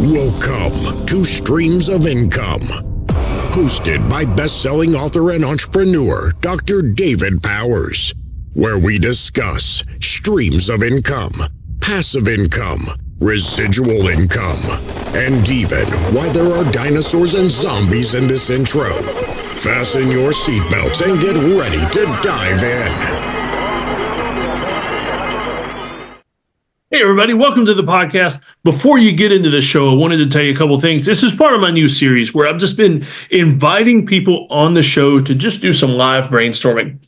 Welcome to Streams of Income, hosted by best-selling author and entrepreneur Dr. David Powers, where we discuss streams of income, passive income, residual income, and even why there are dinosaurs and zombies in this intro. Fasten your seatbelts and get ready to dive in. Hey everybody, welcome to the podcast. Before you get into the show, I wanted to tell you a couple things. This is part of my new series where I've just been inviting people on the show to just do some live brainstorming.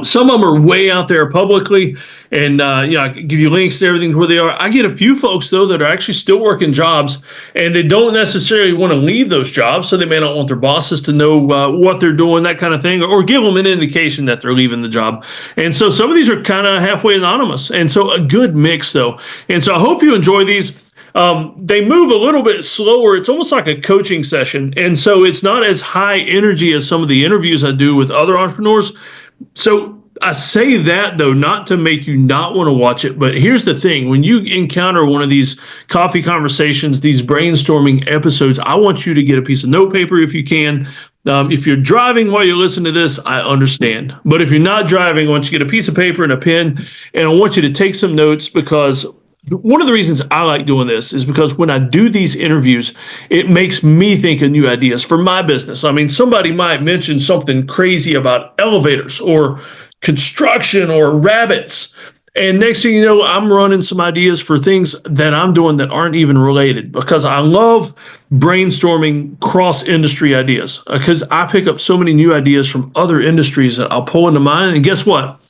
Some of them are way out there publicly, and I can give you links to everything to where they are. I get a few folks, though, that are actually still working jobs, and they don't necessarily want to leave those jobs, so they may not want their bosses to know what they're doing, that kind of thing, or give them an indication that they're leaving the job. And so some of these are kind of halfway anonymous, and so a good mix, though. And so I hope you enjoy these. They move a little bit slower. It's almost like a coaching session, and so it's not as high energy as some of the interviews I do with other entrepreneurs. So I say that, though, not to make you not want to watch it. But here's the thing. When you encounter one of these coffee conversations, these brainstorming episodes, I want you to get a piece of notepaper if you can. If you're driving while you listen to this, I understand. But if you're not driving, I want you to get a piece of paper and a pen. And I want you to take some notes, because one of the reasons I like doing this is because when I do these interviews, it makes me think of new ideas for my business. I mean, somebody might mention something crazy about elevators or construction or rabbits. And next thing you know, I'm running some ideas for things that I'm doing that aren't even related, because I love brainstorming cross-industry ideas, because I pick up so many new ideas from other industries that I'll pull into mine. And guess what?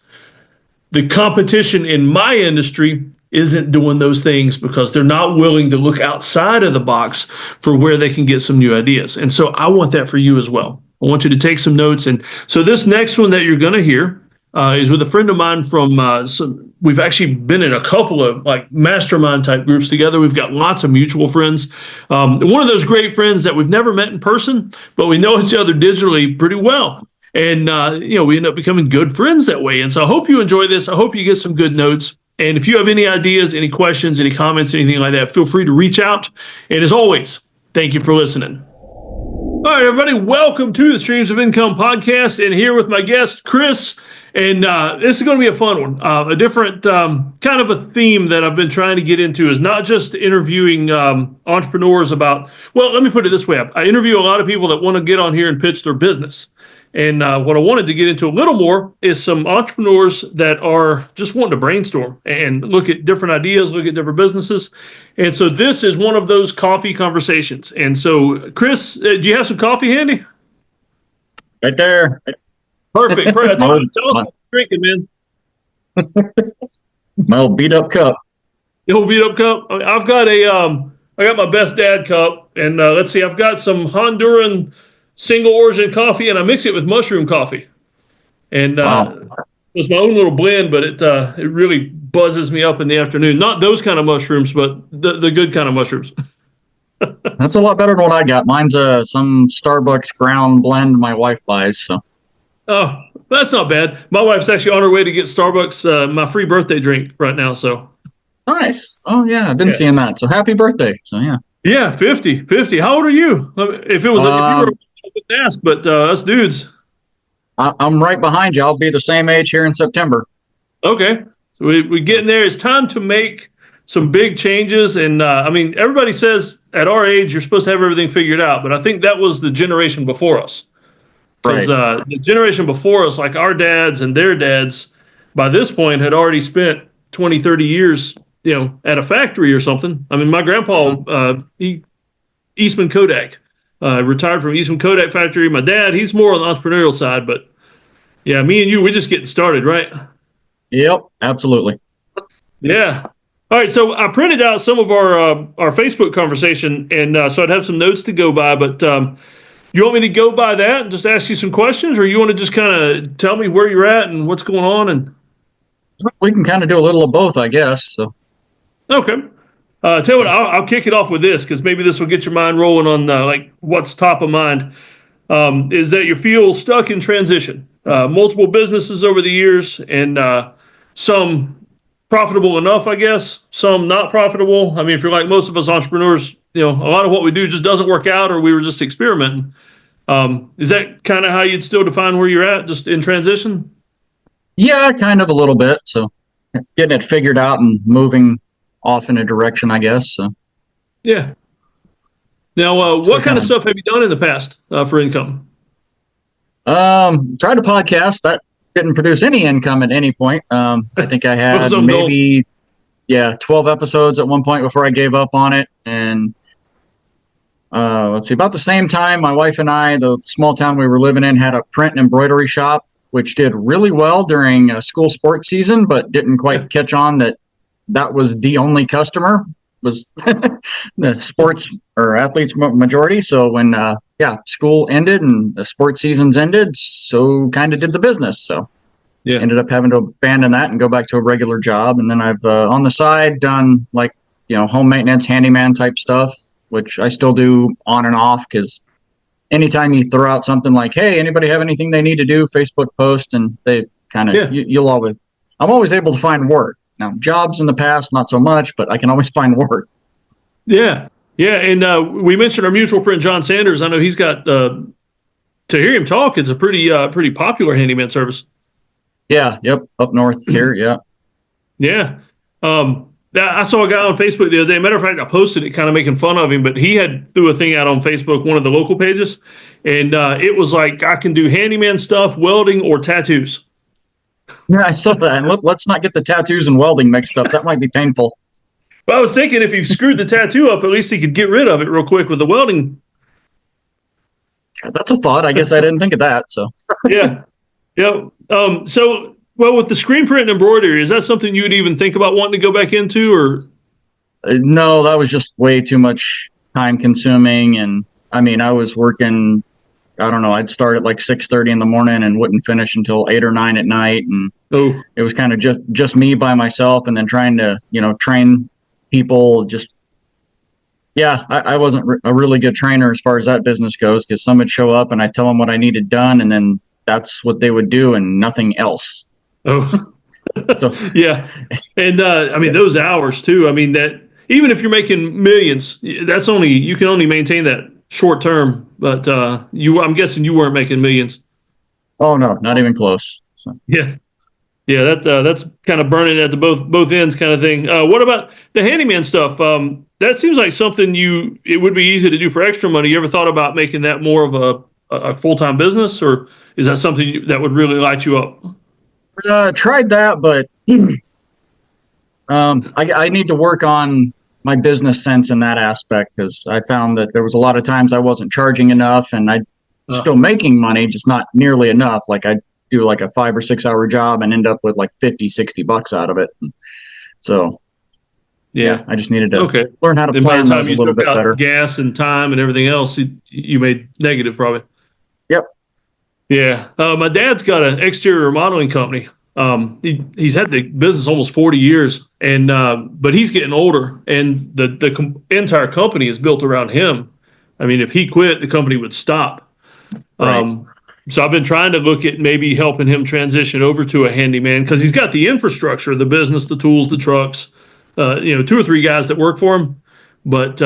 The competition in my industry isn't doing those things because they're not willing to look outside of the box for where they can get some new ideas. And so I want that for you as well. I want you to take some notes. And so this next one that you're going to hear is with a friend of mine from, we've actually been in a couple of like mastermind type groups together. We've got lots of mutual friends. One of those great friends that we've never met in person, but we know each other digitally pretty well. And, we end up becoming good friends that way. And so I hope you enjoy this. I hope you get some good notes. And if you have any ideas, any questions, any comments, anything like that, feel free to reach out. And as always, thank you for listening. All right, everybody, welcome to the Streams of Income podcast. And here with my guest, Chris. And this is going to be a fun one. A different kind of a theme that I've been trying to get into is not just interviewing entrepreneurs about, well, let me put it this way. I interview a lot of people that want to get on here and pitch their business. And what I wanted to get into a little more is some entrepreneurs that are just wanting to brainstorm and look at different ideas, look at different businesses. And so this is one of those coffee conversations. And so, Chris, do you have some coffee handy? Right there. Perfect. Tell us what you're drinking, man. My old beat up cup. The old beat up cup? I've got I got my best dad cup. And let's see, I've got some Honduran single origin coffee, and I mix it with mushroom coffee. And it's my own little blend, but it really buzzes me up in the afternoon. Not those kind of mushrooms, but the good kind of mushrooms. That's a lot better than what I got. Mine's some Starbucks ground blend my wife buys. So. Oh, that's not bad. My wife's actually on her way to get Starbucks my free birthday drink right now. So nice. Oh yeah, I've been seeing that. So happy birthday. So yeah. Yeah, 50. How old are you? If you were, I wouldn't ask, but us dudes. I'm right behind you. I'll be the same age here in September. Okay, so we getting there. It's time to make some big changes, and everybody says at our age you're supposed to have everything figured out, but I think that was the generation before us. Because the generation before us, like our dads and their dads, by this point had already spent 20, 30 years, at a factory or something. I mean, my grandpa, Eastman Kodak, retired from Eastman Kodak factory. My dad, he's more on the entrepreneurial side, but yeah, me and you, we're just getting started, right? Yep, absolutely. Yeah. All right, so I printed out some of our Facebook conversation, and so I'd have some notes to go by, but you want me to go by that and just ask you some questions, or you want to just kind of tell me where you're at and what's going on? And we can kind of do a little of both, I guess. So. Okay. Tell you what, I'll kick it off with this, because maybe this will get your mind rolling on what's top of mind. Is that you feel stuck in transition? Multiple businesses over the years, and some profitable enough, I guess. Some not profitable. I mean, if you're like most of us entrepreneurs, a lot of what we do just doesn't work out, or we were just experimenting. Is that kind of how you'd still define where you're at, just in transition? Yeah, kind of a little bit. So getting it figured out and moving off in a direction, I guess. So yeah. Now, what kind of stuff have you done in the past for income? Tried a podcast that didn't produce any income at any point. I think I had maybe 12 episodes at one point before I gave up on it. And let's see, about the same time, my wife and I, the small town we were living in, had a print and embroidery shop, which did really well during school sports season, but didn't quite catch on that was the only customer, was the sports or athletes majority. So when school ended and the sports seasons ended, so kind of did the business. So ended up having to abandon that and go back to a regular job. And then I've on the side done home maintenance, handyman type stuff, which I still do on and off, because anytime you throw out something like, hey, anybody have anything they need to do, Facebook post, and they kind of I'm always able to find work. Now, jobs in the past, not so much, but I can always find work. Yeah. Yeah. And we mentioned our mutual friend, John Sanders. I know he's got, to hear him talk, it's a pretty popular handyman service. Yeah. Yep. Up north here. Yeah. Yeah. I saw a guy on Facebook the other day. Matter of fact, I posted it kind of making fun of him, but he threw a thing out on Facebook, one of the local pages. And it was like, I can do handyman stuff, welding, or tattoos. Yeah, I saw that. And let's not get the tattoos and welding mixed up. That might be painful. Well, I was thinking if he screwed the tattoo up, at least he could get rid of it real quick with the welding. Yeah, that's a thought. I guess I didn't think of that. So yeah. With the screen print and embroidery, is that something you'd even think about wanting to go back into, or? No, that was just way too much time consuming. And I mean, I was working, I don't know, I'd start at like 6:30 in the morning and wouldn't finish until 8 or 9 at night. And it was kind of just me by myself, and then trying to, train people. I wasn't a really good trainer as far as that business goes, because some would show up and I'd tell them what I needed done, and then that's what they would do and nothing else. Oh, so, yeah. And I mean, those hours too. I mean, that even if you're making millions, you can only maintain that short term. But I'm guessing you weren't making millions. Oh no, not even close. So. Yeah. That's kind of burning at the both ends kind of thing. What about the handyman stuff? That seems like something it would be easy to do for extra money. You ever thought about making that more of a full-time business, or is that something that would really light you up? Tried that, but I need to work on my business sense in that aspect, because I found that there was a lot of times I wasn't charging enough, and I still making money, just not nearly enough. Like I do like a 5 or 6 hour job and end up with like $50-$60 out of it. So I just needed to learn how to plan those a little bit better. Gas and time and everything else, you made negative probably. Yep. Yeah. My dad's got an exterior remodeling company. He's had the business almost 40 years, and but he's getting older, and the entire company is built around him. I mean, if he quit, the company would stop. Right. So I've been trying to look at maybe helping him transition over to a handyman, because he's got the infrastructure, the business, the tools, the trucks, 2 or 3 guys that work for him, but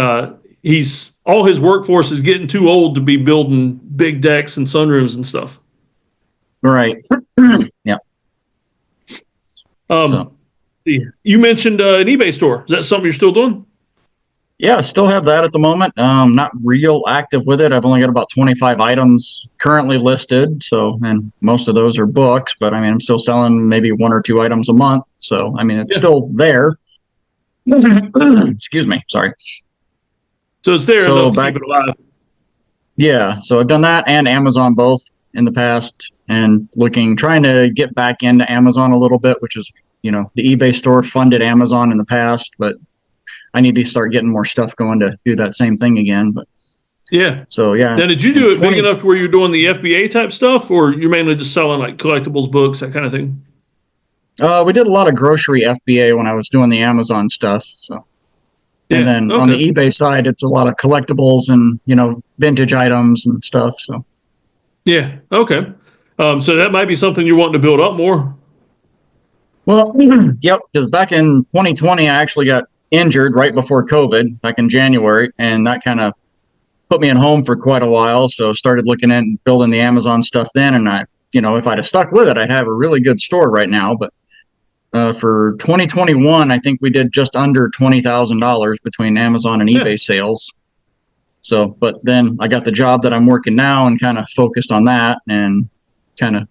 all his workforce is getting too old to be building big decks and sunrooms and stuff. Right. Yeah. You mentioned an eBay store. Is that something you're still doing? Yeah, I still have that at the moment. Not real active with it. I've only got about 25 items currently listed. And most of those are books, but I mean, I'm still selling maybe 1 or 2 items a month. So, I mean, it's still there. Excuse me. Sorry. So it's there enough to keep it alive. Yeah. So I've done that and Amazon both in the past, and trying to get back into Amazon a little bit, which is, the eBay store funded Amazon in the past, but I need to start getting more stuff going to do that same thing again. But yeah. So yeah. Now, did you do it big enough to where you're doing the FBA type stuff, or you're mainly just selling like collectibles, books, that kind of thing? We did a lot of grocery FBA when I was doing the Amazon stuff. So, and then on the eBay side, it's a lot of collectibles and vintage items and stuff. So. Yeah. Okay. So that might be something you're wanting to build up more. Well, yep, because back in 2020, I actually got injured right before COVID, back in January, and that kind of put me at home for quite a while. So started looking at building the Amazon stuff then, and if I'd have stuck with it, I'd have a really good store right now. But for 2021, I think we did just under $20,000 between Amazon and eBay sales. So, but then I got the job that I'm working now and kind of focused on that, and kind of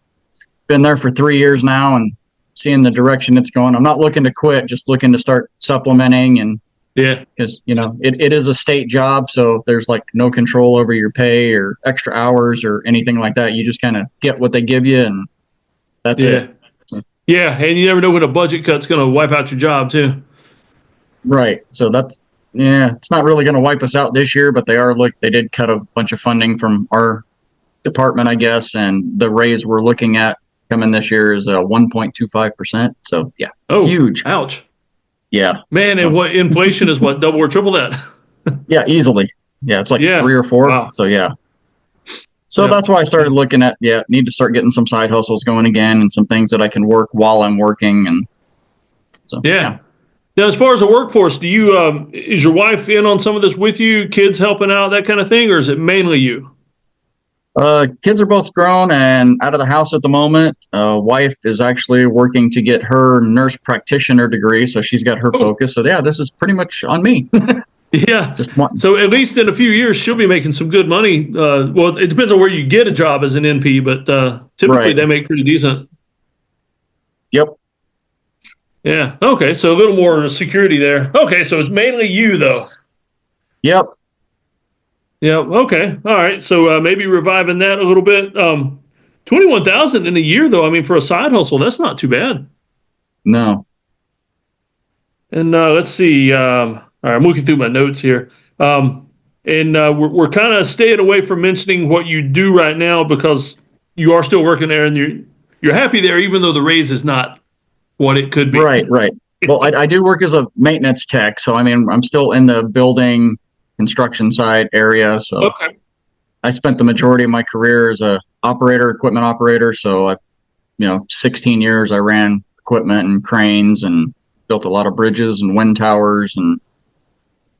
been there for 3 years now and seeing the direction it's going. I'm not looking to quit, just looking to start supplementing. And because it is a state job, so there's like no control over your pay or extra hours or anything like that. You just kind of get what they give you, and that's it. So, yeah, and you never know when a budget cut's going to wipe out your job too. Right. So it's not really going to wipe us out this year, but they did cut a bunch of funding from our department, I guess, and the raise we're looking at coming this year is 1.25%. So yeah, huge. Ouch. Yeah, man. And what inflation is what, double or triple that? Yeah, easily. Yeah, it's like 3 or 4. Wow. So yeah. So that's why I started looking at need to start getting some side hustles going again and some things that I can work while I'm working. And so Now, as far as the workforce, do you is your wife in on some of this with you? Kids helping out, that kind of thing, or is it mainly you? Kids are both grown and out of the house at the moment. Wife is actually working to get her nurse practitioner degree, so she's got her focus. So this is pretty much on me. Yeah. So at least in a few years, she'll be making some good money. Well, it depends on where you get a job as an NP, but typically they make pretty decent. Yep. Yeah. Okay. So a little more security there. Okay. So it's mainly you, though. Yep. Yeah. Okay. All right. So maybe reviving that a little bit. 21,000 in a year, though. I mean, for a side hustle, that's not too bad. No. And let's see. All right, I'm looking through my notes here. And we're kind of staying away from mentioning what you do right now because you are still working there and you're happy there, even though the raise is not what it could be. Right. Well, I do work as a maintenance tech, so I mean, I'm still in the building construction side area. So I spent the majority of my career as a equipment operator. So 16 years I ran equipment and cranes and built a lot of bridges and wind towers and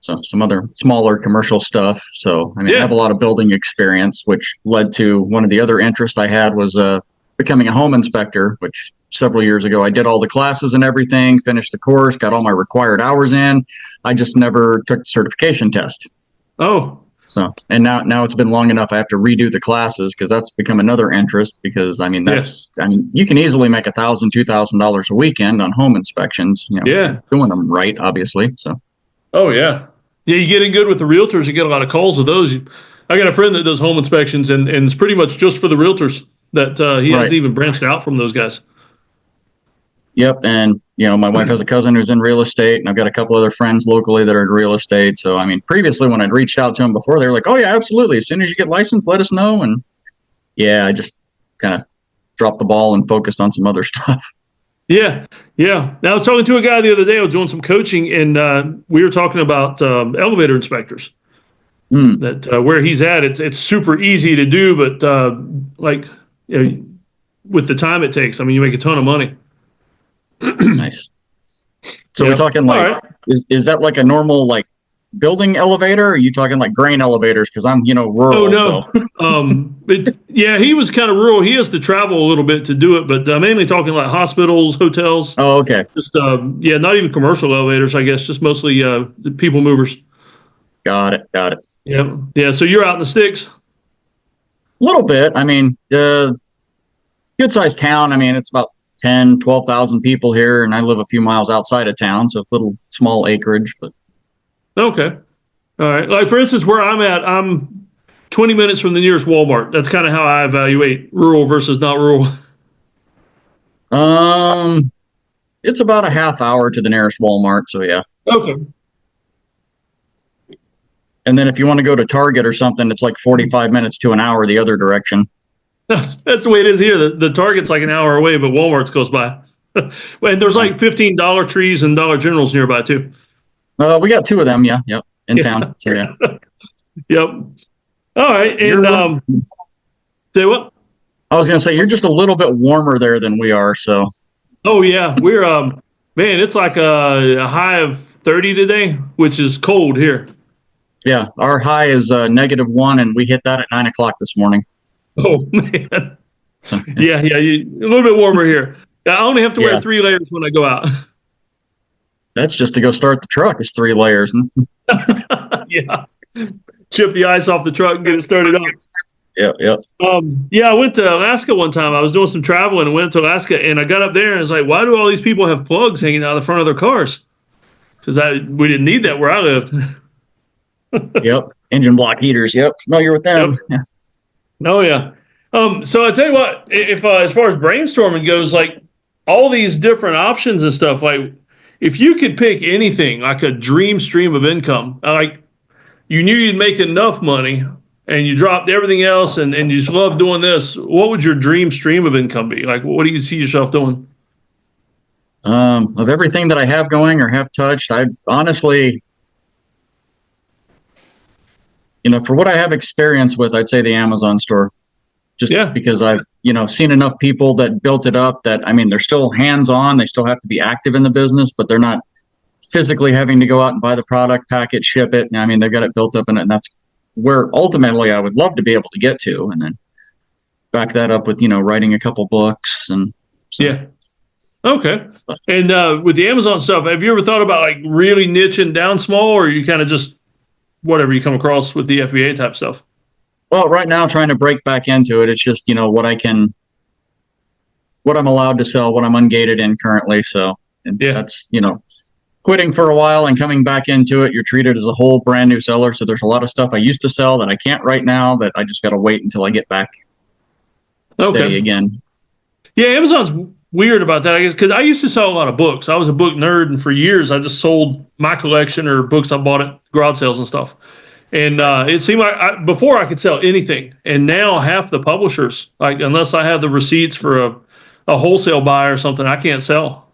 some other smaller commercial stuff. So I have a lot of building experience, which led to one of the other interests I had was becoming a home inspector, which several years ago I did all the classes and everything, finished the course, got all my required hours in. I just never took the certification test. So and now it's been long enough I have to redo the classes because that's become another interest because I mean you can easily make $1,000, $2,000 a weekend on home inspections, doing them right, obviously. So you get in good with the realtors, you get a lot of calls of those. I got a friend that does home inspections and it's pretty much just for the realtors that he hasn't even branched out from those guys. Yep. And, my wife has a cousin who's in real estate, and I've got a couple other friends locally that are in real estate. So, I mean, previously when I'd reached out to them before, they were like, oh, yeah, absolutely. As soon as you get licensed, let us know. And I just kind of dropped the ball and focused on some other stuff. Yeah. Now, I was talking to a guy the other day. I was doing some coaching, and we were talking about elevator inspectors. That where he's at, it's super easy to do, but with the time it takes, I mean, you make a ton of money. Nice. So we're talking is that like a normal building elevator? Or are you talking like grain elevators? Because I'm rural. Oh no. So. He was kind of rural. He has to travel a little bit to do it, but mainly talking like hospitals, hotels. Oh, okay. Just not even commercial elevators, I guess. Just mostly the people movers. Got it. Yeah. So you're out in the sticks. A little bit. I mean, good sized town. I mean, it's about 10, 12,000 people here, and I live a few miles outside of town, so it's a little small acreage. But okay, all right. Like for instance, where I'm at, I'm 20 minutes from the nearest Walmart. That's kind of how I evaluate rural versus not rural. It's about a half hour to the nearest Walmart, so yeah. Okay. And then if you want to go to Target or something, it's like 45 minutes to an hour the other direction. That's the way it is here. The Target's like an hour away, but Walmart's close by. And there's like 15 Dollar Trees and Dollar Generals nearby too. We got 2 of them, in town. So, Yep. All right. And say what? I was going to say you're just a little bit warmer there than we are, so Oh yeah, we're man, it's like a high of 30 today, which is cold here. Yeah, our high is -1, and we hit that at 9 o'clock this morning. Oh man, So yeah, a little bit warmer here. I only have to wear yeah, 3 layers when I go out. that's just to go start the truck. It's 3 layers. Yeah, chip the ice off the truck and get it started up. Yep, yep. Yeah, I went to Alaska one time. I was doing some traveling and went to Alaska, and I got up there and it's like, why do all these people have plugs hanging out of the front of their cars? Because we didn't need that where I lived. Yep. Engine block heaters. Yep. Familiar with them. Yep. Yeah. Oh yeah. So I tell you what, if as far as brainstorming goes, like all these different options and stuff, like if you could pick anything, like a dream stream of income, like you knew you'd make enough money and you dropped everything else and you just love doing this, what would your dream stream of income be? Like, what do you see yourself doing? Of everything that I have going or have touched, I honestly, for what I have experience with, I'd say the Amazon store. Just because I've, seen enough people that built it up that, I mean, they're still hands-on. They still have to be active in the business, but they're not physically having to go out and buy the product, pack it, ship it. I mean, they've got it built up in it, and that's where ultimately I would love to be able to get to, and then back that up with, writing a couple books. And so. Yeah. Okay. And with the Amazon stuff, have you ever thought about like really niching down small, or you kind of just whatever you come across with the FBA type stuff? Well, right now, trying to break back into it. It's just, what I'm allowed to sell, what I'm ungated in currently. So that's, quitting for a while and coming back into it. You're treated as a whole brand new seller. So there's a lot of stuff I used to sell that I can't right now that I just got to wait until I get back steady again. Yeah, Amazon's weird about that, I guess, because I used to sell a lot of books. I was a book nerd, and for years I just sold my collection or books I bought at garage sales and stuff. And it seemed like before I could sell anything, and now half the publishers, like unless I have the receipts for a wholesale buy or something, I can't sell.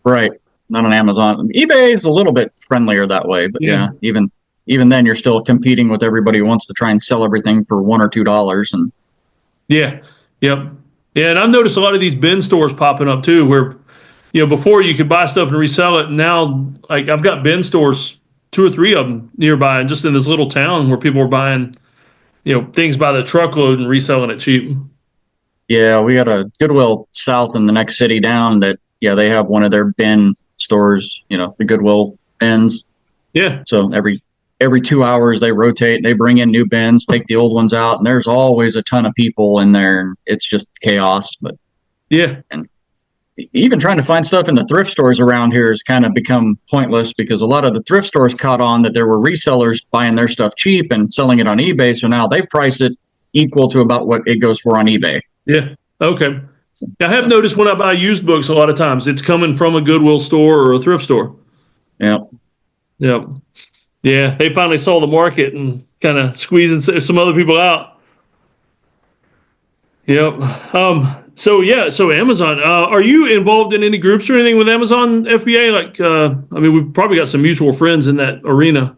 Right, not on Amazon. eBay is a little bit friendlier that way, but yeah, even then you're still competing with everybody who wants to try and sell everything for $1 or $2. And yeah, and I've noticed a lot of these bin stores popping up too, where before you could buy stuff and resell it, and now like I've got bin stores, 2 or 3 of them nearby, and just in this little town where people are buying, things by the truckload and reselling it cheap. Yeah, we got a Goodwill south in the next city down that, they have one of their bin stores, the Goodwill bins. Yeah. So every 2 hours they rotate, they bring in new bins, take the old ones out, and there's always a ton of people in there, and it's just chaos. But and even trying to find stuff in the thrift stores around here has kind of become pointless because a lot of the thrift stores caught on that there were resellers buying their stuff cheap and selling it on eBay. So now they price it equal to about what it goes for on eBay. Yeah. Okay. I have noticed when I buy used books, a lot of times it's coming from a Goodwill store or a thrift store. Yeah. Yep. Yeah. They finally saw the market and kind of squeezing some other people out. Yep. So Amazon, are you involved in any groups or anything with Amazon FBA? Like, we've probably got some mutual friends in that arena.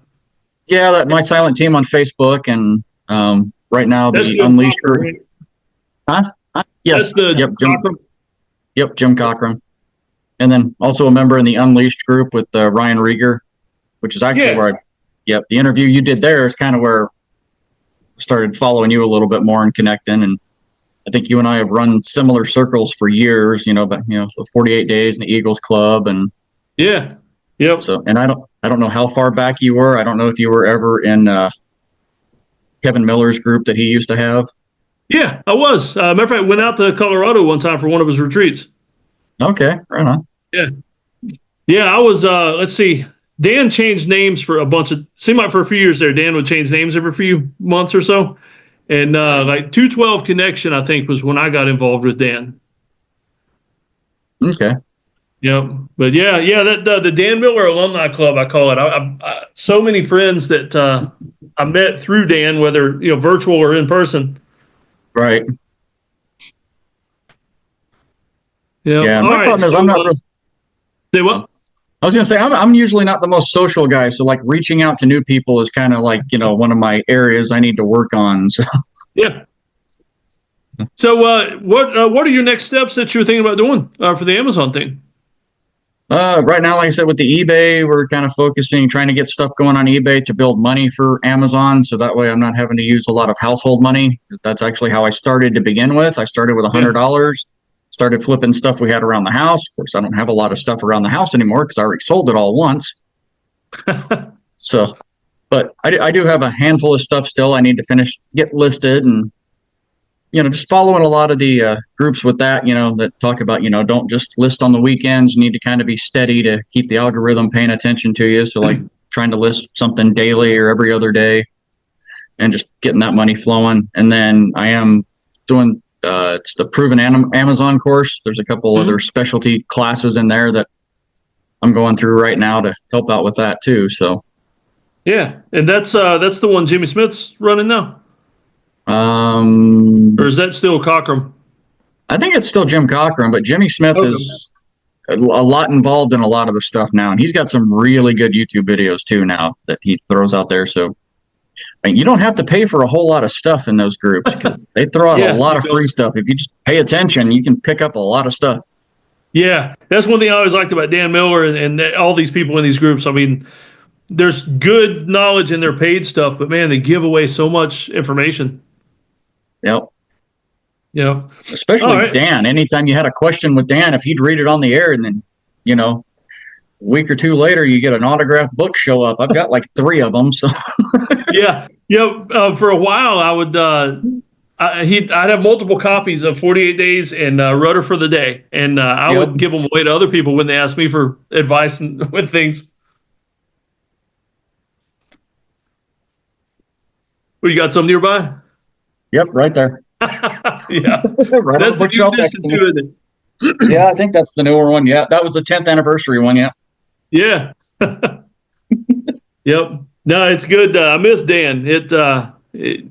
Yeah, my silent team on Facebook, and right now the Unleashed group. Huh? Yes. Jim Cochran. And then also a member in the Unleashed group with Ryan Rieger, which is actually where the interview you did there is kind of where I started following you a little bit more and connecting. And I think you and I have run similar circles for years, the 48 Days and the Eagles Club. And So, and I don't know how far back you were. I don't know if you were ever in Kevin Miller's group that he used to have. Yeah, I was. Matter of fact, I went out to Colorado one time for one of his retreats. Okay, right on. Yeah, I was, let's see, Dan changed names for a bunch of, seemed like for a few years there, Dan would change names every few months or so. And like 212 Connection, I think, was when I got involved with Dan. Okay. Yep. But the Dan Miller Alumni Club, I call it. I so many friends that I met through Dan, whether virtual or in person. Right. Yeah. My problem is I'm not. Say what? I was going to say I'm usually not the most social guy, so like reaching out to new people is kind of like one of my areas I need to work on. So. Yeah. So what are your next steps that you're thinking about doing for the Amazon thing? Right now, like I said, with the eBay, we're kind of trying to get stuff going on eBay to build money for Amazon. So that way I'm not having to use a lot of household money. That's actually how I started to begin with. I started with $100, started flipping stuff we had around the house. Of course, I don't have a lot of stuff around the house anymore because I already sold it all once. So, but I do have a handful of stuff still I need to get listed, and just following a lot of the groups with that, that talk about, don't just list on the weekends. You need to kind of be steady to keep the algorithm paying attention to you. So like trying to list something daily or every other day and just getting that money flowing. And then I am doing, it's the Proven Amazon course. There's a couple other specialty classes in there that I'm going through right now to help out with that too. So. Yeah. And that's the one Jimmy Smith's running now. Or is that still Cochran? I think it's still Jim Cochran, but Jimmy Smith is a lot involved in a lot of the stuff now, and he's got some really good YouTube videos too now that he throws out there. So you don't have to pay for a whole lot of stuff in those groups because they throw out a lot of free stuff. If you just pay attention, you can pick up a lot of stuff. Yeah, that's one thing I always liked about Dan Miller and all these people in these groups. I mean, there's good knowledge in their paid stuff, but man, they give away so much information. Yep. Yeah. Especially Dan. Anytime you had a question with Dan, if he'd read it on the air and then, a week or two later, you get an autographed book show up. I've got like 3 of them. So yeah. For a while, I would, I'd have multiple copies of 48 Days and Rudder for the Day. And I would give them away to other people when they asked me for advice and with things. Well, you got some nearby? Yep, right there. Yeah, right that's the new addition to it. Yeah, I think that's the newer one. Yeah, that was the 10th anniversary one. Yeah. Yeah. Yep. No, it's good. I miss Dan. He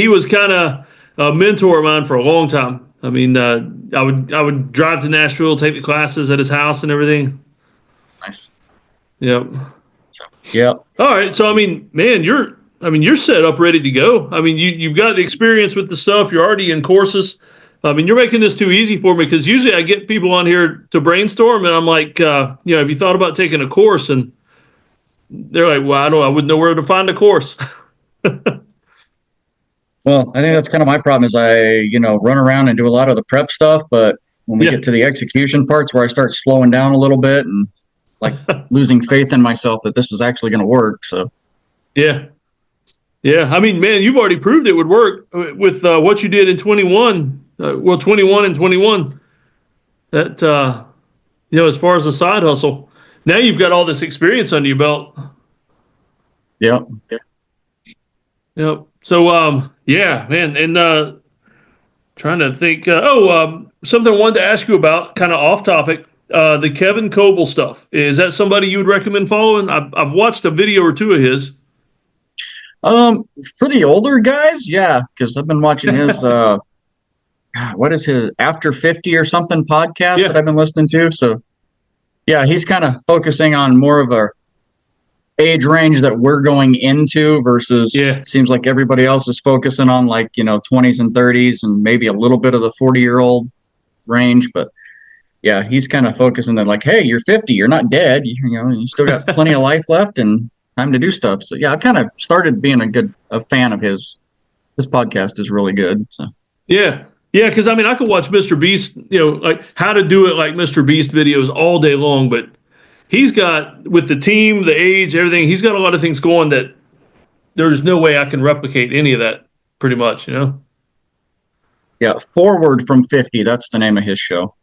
was kind of a mentor of mine for a long time. I mean, I would drive to Nashville, take the classes at his house and everything. Nice. Yep. Yeah. All right. So I mean, man, you're set up, ready to go. I mean, you've got the experience with the stuff. You're already in courses. I mean, you're making this too easy for me because usually I get people on here to brainstorm, and I'm like, have you thought about taking a course? And they're like, well, I wouldn't know where to find a course. Well, I think that's kind of my problem is I, run around and do a lot of the prep stuff, but when we get to the execution parts where I start slowing down a little bit and like losing faith in myself that this is actually going to work. So, yeah. Yeah, I mean, man, you've already proved it would work with what you did in 21. 21 and 21. That as far as the side hustle, now you've got all this experience under your belt. Yep. So, man, and trying to think. Something I wanted to ask you about, kind of off topic. The Kevin Coble stuff. Is that somebody you would recommend following? I've watched a video or 2 of his. For the older guys, yeah, because I've been watching his what is his After 50 or something podcast that I've been listening to. So yeah, he's kind of focusing on more of a age range that we're going into versus seems like everybody else is focusing on like 20s and 30s and maybe a little bit of the 40-year-old range. But yeah, he's kind of focusing on like, hey, you're 50, you're not dead, you still got plenty of life left and time to do stuff. So yeah, I've kind of started being a fan of his. This podcast is really good. So yeah, because I mean, I could watch Mr. Beast, like how to do it like Mr. Beast videos all day long, but he's got, with the team, the age, everything, he's got a lot of things going that there's no way I can replicate any of that, pretty much, Yeah, Forward from 50, that's the name of his show.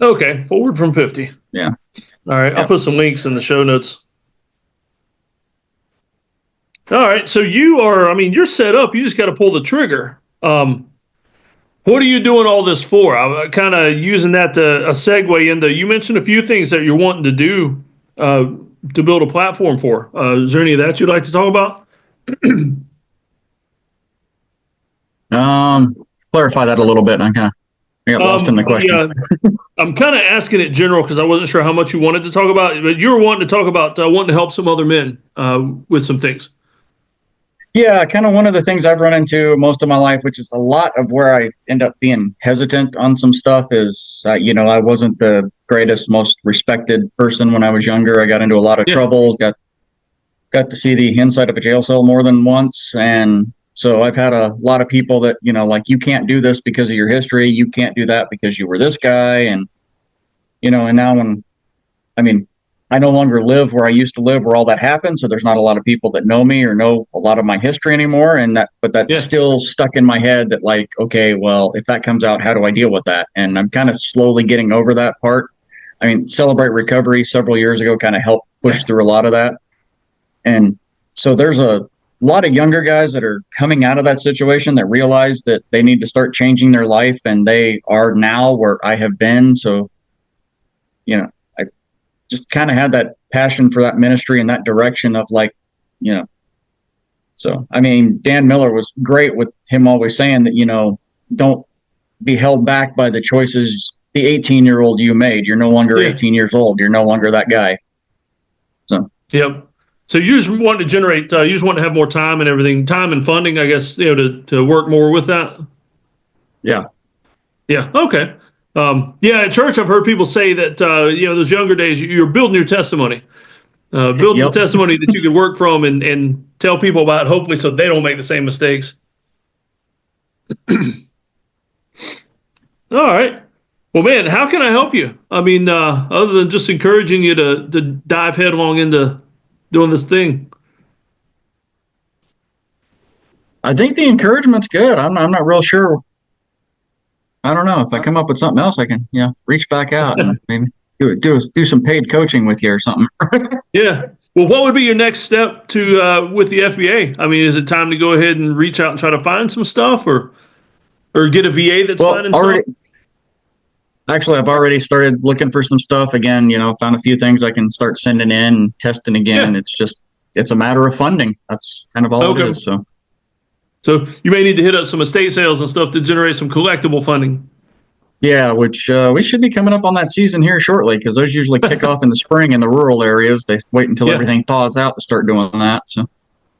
Okay, Forward from 50. Yeah. All right, I'll put some links in the show notes. All right, so you're set up. You just got to pull the trigger. What are you doing all this for? I'm kind of using that to a segue into, you mentioned a few things that you're wanting to do to build a platform for. Is there any of that you'd like to talk about? Clarify that a little bit. I got lost in the question. I'm kind of asking it general because I wasn't sure how much you wanted to talk about, but you were wanting to talk about wanting to help some other men with some things. Yeah, kind of one of the things I've run into most of my life, which is a lot of where I end up being hesitant on some stuff, is, I wasn't the greatest, most respected person when I was younger. I got into a lot of trouble, got to see the inside of a jail cell more than once. And so I've had a lot of people that, like, you can't do this because of your history. You can't do that because you were this guy. And, and now I no longer live where I used to live, where all that happened. So there's not a lot of people that know me or know a lot of my history anymore. But that's still stuck in my head that, like, okay, well, if that comes out, how do I deal with that? And I'm kind of slowly getting over that part. Celebrate Recovery several years ago kind of helped push through a lot of that. And so there's a lot of younger guys that are coming out of that situation that realize that they need to start changing their life, and they are now where I have been. So, I just kind of had that passion for that ministry and that direction of, like, so, Dan Miller was great with him always saying that, don't be held back by the choices the 18-year-old you made. You're no longer 18 years old. You're no longer that guy. So, yep. So you just want to generate, you just want to have more time and everything, time and funding, I guess, to work more with that. Yeah. Yeah. Okay. At church, I've heard people say that, those younger days, you're building your testimony, building the testimony that you can work from and tell people about, hopefully, so they don't make the same mistakes. All right. Well, man, how can I help you? Other than just encouraging you to dive headlong into doing this thing. I think the encouragement's good. I'm not real sure. I don't know if I come up with something else, I can reach back out and maybe do some paid coaching with you or something. Yeah. Well, what would be your next step to with the FBA? Is it time to go ahead and reach out and try to find some stuff, or get a VA that's finding stuff? Actually, I've already started looking for some stuff again. Found a few things I can start sending in and testing again. Yeah. It's a matter of funding. That's kind of all it is. So you may need to hit up some estate sales and stuff to generate some collectible funding. Yeah, which we should be coming up on that season here shortly, because those usually kick off in the spring in the rural areas. They wait until everything thaws out to start doing that. So.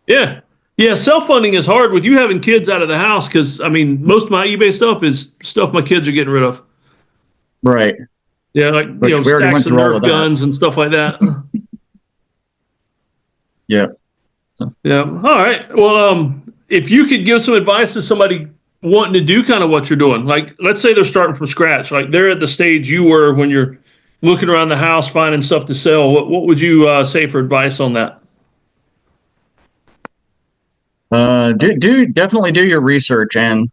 Yeah. Yeah, self-funding is hard with you having kids out of the house, because, most of my eBay stuff is stuff my kids are getting rid of. Right. Yeah, like, stacks of Nerf guns and stuff like that. Yeah. So. Yeah. All right. Well, if you could give some advice to somebody wanting to do kind of what you're doing, like, let's say they're starting from scratch, like they're at the stage you were when you're looking around the house, finding stuff to sell. What would you say for advice on that? Definitely do your research, and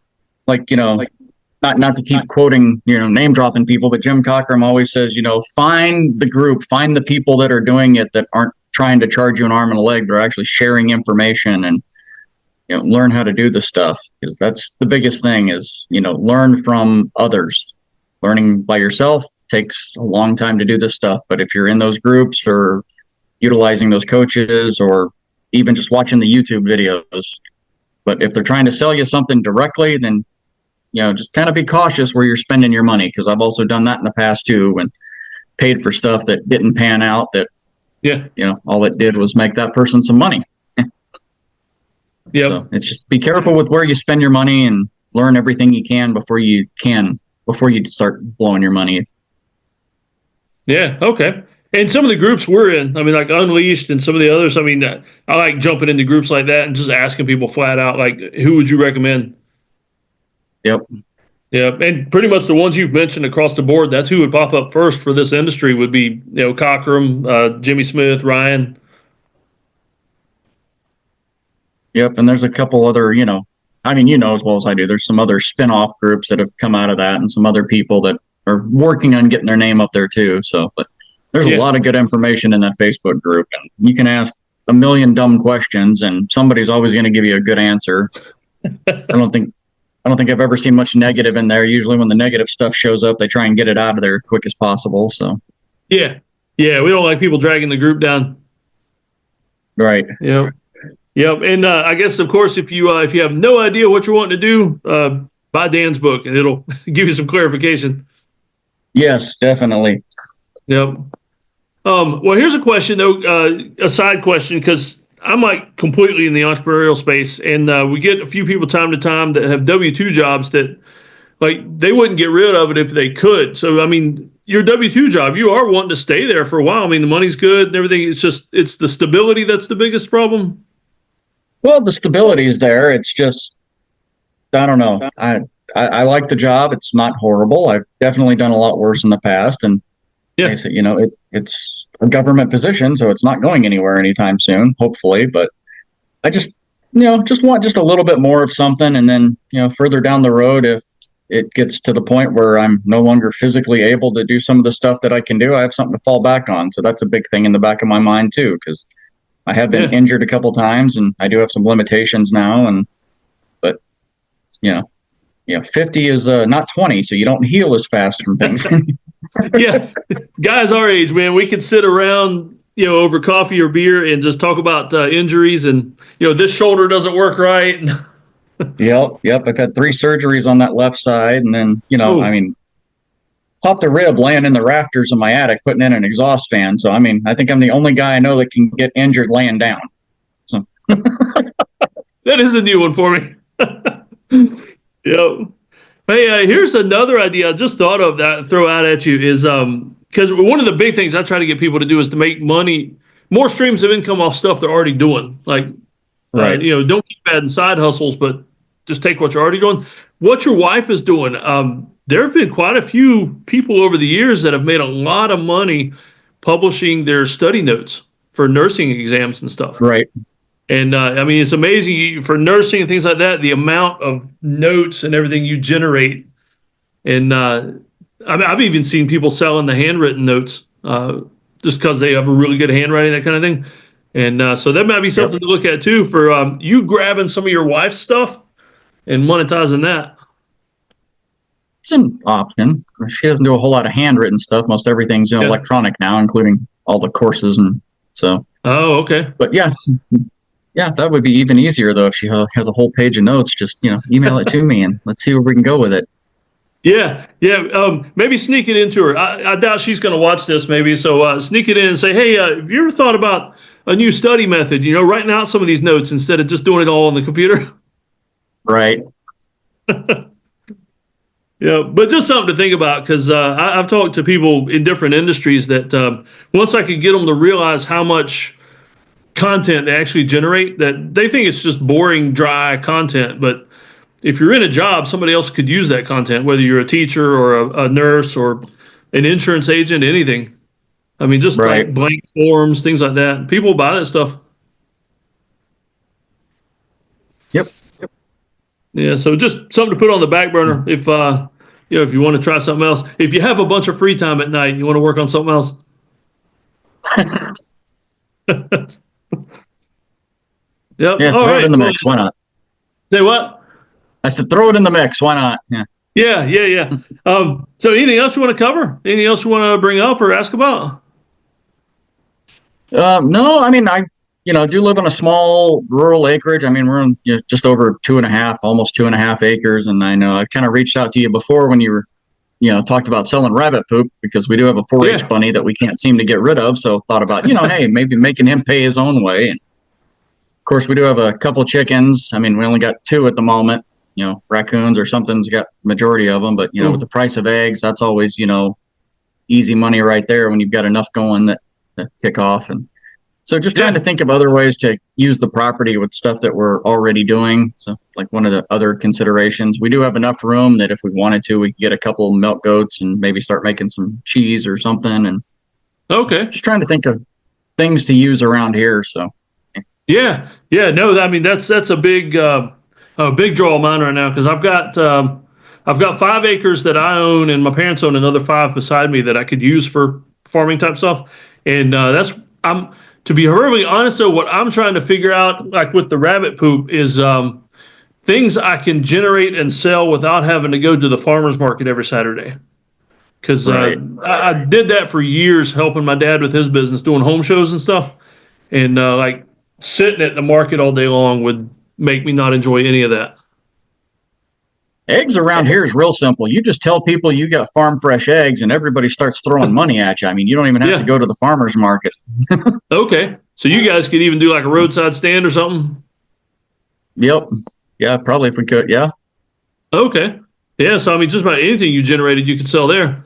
not to keep quoting, name dropping people, but Jim Cockrum always says, find the group, find the people that are doing it, that aren't trying to charge you an arm and a leg. They're actually sharing information, and, learn how to do the stuff, because that's the biggest thing is, learn from others. Learning by yourself takes a long time to do this stuff. But if you're in those groups or utilizing those coaches, or even just watching the YouTube videos, but if they're trying to sell you something directly, then just kind of be cautious where you're spending your money, because I've also done that in the past too, and paid for stuff that didn't pan out, that, all it did was make that person some money. Yeah. So it's just be careful with where you spend your money, and learn everything you can before you start blowing your money. Yeah. Okay. And some of the groups we're in, like Unleashed and some of the others, I like jumping into groups like that and just asking people flat out, like, who would you recommend? Yep. Yeah, and pretty much the ones you've mentioned across the board, that's who would pop up first for this industry would be, Cockrum, Jimmy Smith, Ryan. Yep, and there's a couple other, as well as I do, there's some other spin-off groups that have come out of that, and some other people that are working on getting their name up there too. So, but there's a lot of good information in that Facebook group, and you can ask a million dumb questions, and somebody's always going to give you a good answer. I don't think I've ever seen much negative in there. Usually when the negative stuff shows up, they try and get it out of there as quick as possible. So, yeah, we don't like people dragging the group down. Right. Yep. And I guess, of course, if you have no idea what you're wanting to do, buy Dan's book, and it'll give you some clarification. Yes, definitely. Yep. Well, here's a question, though, a side question, because I'm like completely in the entrepreneurial space, and we get a few people time to time that have W-2 jobs that like they wouldn't get rid of it if they could. So I mean, your W-2 job, you are wanting to stay there for a while. I mean, the money's good and everything. It's the stability that's the biggest problem. Well, the stability is there. It's just, I don't know. I like the job. It's not horrible. I've definitely done a lot worse in the past, and it's a government position, so it's not going anywhere anytime soon, hopefully. But I just want just a little bit more of something, and then further down the road, if it gets to the point where I'm no longer physically able to do some of the stuff that I can do, I have something to fall back on. So that's a big thing in the back of my mind too, because I have been injured a couple times, and I do have some limitations now. But 50 is not 20, so you don't heal as fast from things. Yeah, guys our age, man, we could sit around, over coffee or beer and just talk about injuries and, this shoulder doesn't work right. Yep. I've had 3 surgeries on that left side, and then, I mean, popped a rib laying in the rafters of my attic, putting in an exhaust fan. So, I mean, I think I'm the only guy I know that can get injured laying down. So that is a new one for me. Yep. Hey, here's another idea I just thought of that throw out at you is because one of the big things I try to get people to do is to make money, more streams of income off stuff they're already doing. Like, right. Don't keep adding side hustles, but just take what you're already doing. What your wife is doing, there have been quite a few people over the years that have made a lot of money publishing their study notes for nursing exams and stuff. Right. And I mean, it's amazing for nursing and things like that, the amount of notes and everything you generate. And I've even seen people selling the handwritten notes just because they have a really good handwriting, that kind of thing. And so that might be something to look at too for you grabbing some of your wife's stuff and monetizing that. It's an option. She doesn't do a whole lot of handwritten stuff. Most everything's electronic now, including all the courses, and so. Oh, okay. But yeah, that would be even easier though if she has a whole page of notes. Just email it to me and let's see where we can go with it. Yeah. Maybe sneak it into her. I doubt she's going to watch this. Maybe so. Sneak it in and say, "Hey, have you ever thought about a new study method? Writing out some of these notes instead of just doing it all on the computer." Right. Yeah, but just something to think about because I've talked to people in different industries that once I could get them to realize how much content they actually generate, that they think it's just boring, dry content. But if you're in a job, somebody else could use that content, whether you're a teacher or a nurse or an insurance agent, anything. I mean, just like blank forms, things like that. People buy that stuff. Yep. Yeah, so just something to put on the back burner if if you want to try something else. If you have a bunch of free time at night, you want to work on something else. Yep. Yeah, throw it in the mix. Why not? Say what? I said throw it in the mix. Why not? Yeah. So anything else you want to cover? Anything else you want to bring up or ask about? No, I mean, I do live on a small rural acreage. I mean, we're on just over 2.5, almost 2.5 acres. And I know I kind of reached out to you before when you were, talked about selling rabbit poop, because we do have a 4-H bunny that we can't seem to get rid of. So thought about, hey, maybe making him pay his own way. And of course, we do have a couple chickens. I mean, we only got 2 at the moment. Raccoons or something's got majority of them. But, with the price of eggs, that's always, easy money right there when you've got enough going that kick off. And so just trying to think of other ways to use the property with stuff that we're already doing. So like one of the other considerations, we do have enough room that if we wanted to, we could get a couple of milk goats and maybe start making some cheese or something. And just trying to think of things to use around here. So. Yeah. No, I mean, that's a big draw of mine right now. Cause I've got 5 acres that I own and my parents own another 5 beside me that I could use for farming type stuff. And, to be perfectly honest though, what I'm trying to figure out, like with the rabbit poop, is things I can generate and sell without having to go to the farmer's market every Saturday. Because I did that for years, helping my dad with his business, doing home shows and stuff. And like sitting at the market all day long would make me not enjoy any of that. Eggs around here is real simple. You just tell people you got farm fresh eggs and everybody starts throwing money at you. I mean, you don't even have to go to the farmer's market. Okay. So you guys could even do like a roadside stand or something? Yep. Yeah, probably if we could. Yeah. Okay. Yeah, so I mean, just about anything you generated, you could sell there.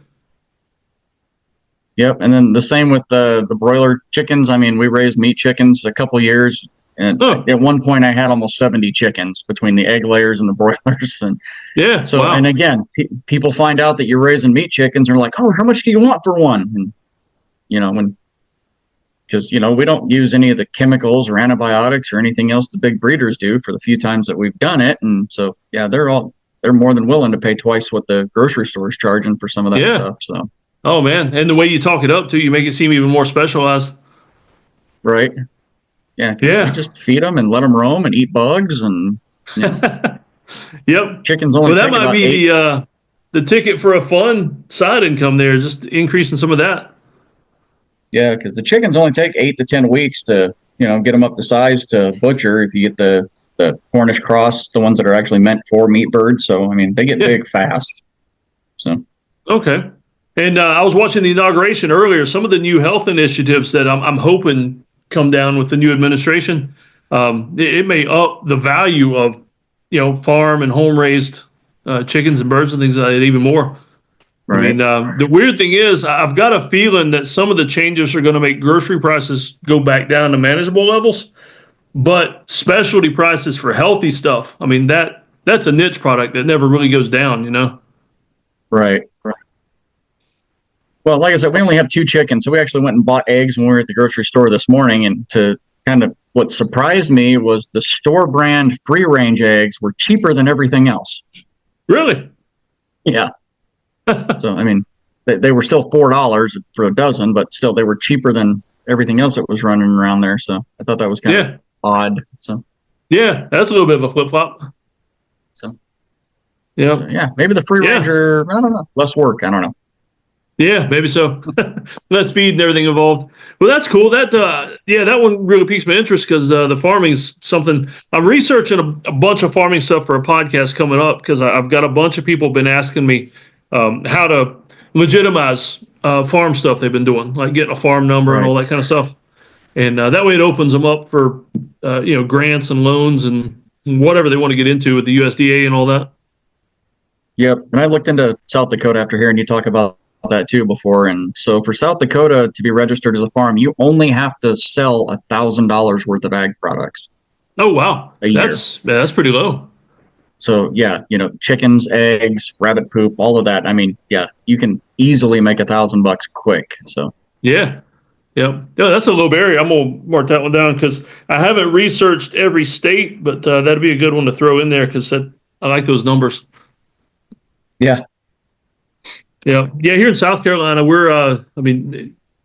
Yep. And then the same with the broiler chickens. I mean, we raised meat chickens a couple years, and at one point I had almost 70 chickens between the egg layers and the broilers. And yeah, so, wow. And again, people find out that you're raising meat chickens and are like, oh, how much do you want for one? And, because, we don't use any of the chemicals or antibiotics or anything else the big breeders do for the few times that we've done it. And so, yeah, they're more than willing to pay twice what the grocery store is charging for some of that stuff. So. Oh, man. And the way you talk it up, too, you make it seem even more specialized. Right. Yeah. You just feed them and let them roam and eat bugs. And yep. Chickens only that might be the ticket for a fun side income there, just increasing some of that. Yeah, because the chickens only take 8 to 10 weeks to, get them up to size to butcher if you get the Cornish cross, the ones that are actually meant for meat birds. So, I mean, they get big fast. So. Okay. And I was watching the inauguration earlier. Some of the new health initiatives that I'm hoping come down with the new administration, it may up the value of, farm and home raised chickens and birds and things like that even more. Right. I mean, the weird thing is, I've got a feeling that some of the changes are going to make grocery prices go back down to manageable levels, but specialty prices for healthy stuff, I mean, that's a niche product that never really goes down, Right. Well, like I said, we only have 2 chickens, so we actually went and bought eggs when we were at the grocery store this morning. And to kind of what surprised me was the store brand free range eggs were cheaper than everything else. Really? Yeah. So, I mean, they were still $4 for a dozen, but still they were cheaper than everything else that was running around there. So I thought that was kind of odd. So yeah, that's a little bit of a flip flop. So yeah, maybe the free ranger, I don't know, less work. I don't know. Yeah, maybe so. Less speed and everything involved. Well, that's cool. That that one really piques my interest because the farming's something I'm researching a bunch of farming stuff for a podcast coming up because I've got a bunch of people been asking me how to legitimize farm stuff they've been doing, like getting a farm number and all that kind of stuff. And that way it opens them up for grants and loans and whatever they want to get into with the USDA and all that. Yep, and I looked into South Dakota after hearing you talk about that too before, and so for South Dakota to be registered as a farm, you only have to sell $1,000 worth of ag products. Oh wow, that's pretty low. So yeah, chickens, eggs, rabbit poop, all of that. I mean, yeah, you can easily make $1,000 quick. So yeah, that's a low barrier. I'm gonna mark that one down because I haven't researched every state, but that'd be a good one to throw in there because I like those numbers. Yeah. Yeah. Here in South Carolina, we're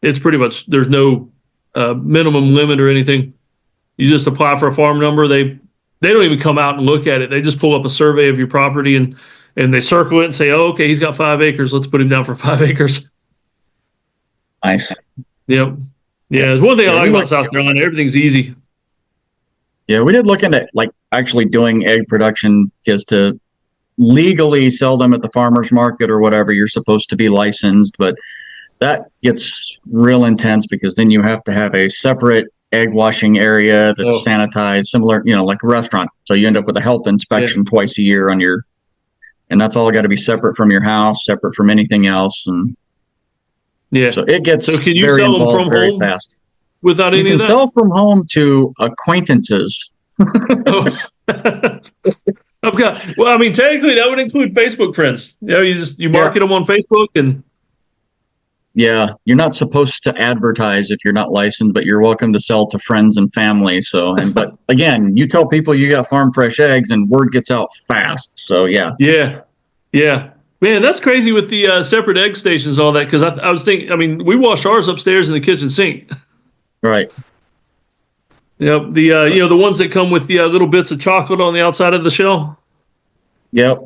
it's pretty much there's no minimum limit or anything. You just apply for a farm number. They don't even come out and look at it. They just pull up a survey of your property and they circle it and say, "Oh, okay, he's got 5 acres. Let's put him down for 5 acres." Nice. Yep. Yeah, there's one thing I like about South Carolina. Everything's easy. Yeah, we did look into actually doing egg production because to legally sell them at the farmer's market or whatever, you're supposed to be licensed, but that gets real intense because then you have to have a separate egg washing area that's sanitized, similar, like a restaurant. So you end up with a health inspection twice a year and that's all got to be separate from your house, separate from anything else. And so it gets can you very sell them involved from very home fast. Without any of that? You can sell from home to acquaintances. Technically that would include Facebook friends. You market them on Facebook and. Yeah, you're not supposed to advertise if you're not licensed, but you're welcome to sell to friends and family. So, but again, you tell people you got farm fresh eggs, and word gets out fast. So, yeah. Man, that's crazy with the separate egg stations, and all that. Because I was thinking, we wash ours upstairs in the kitchen sink. Right. Yep. The ones that come with the little bits of chocolate on the outside of the shell. Yep.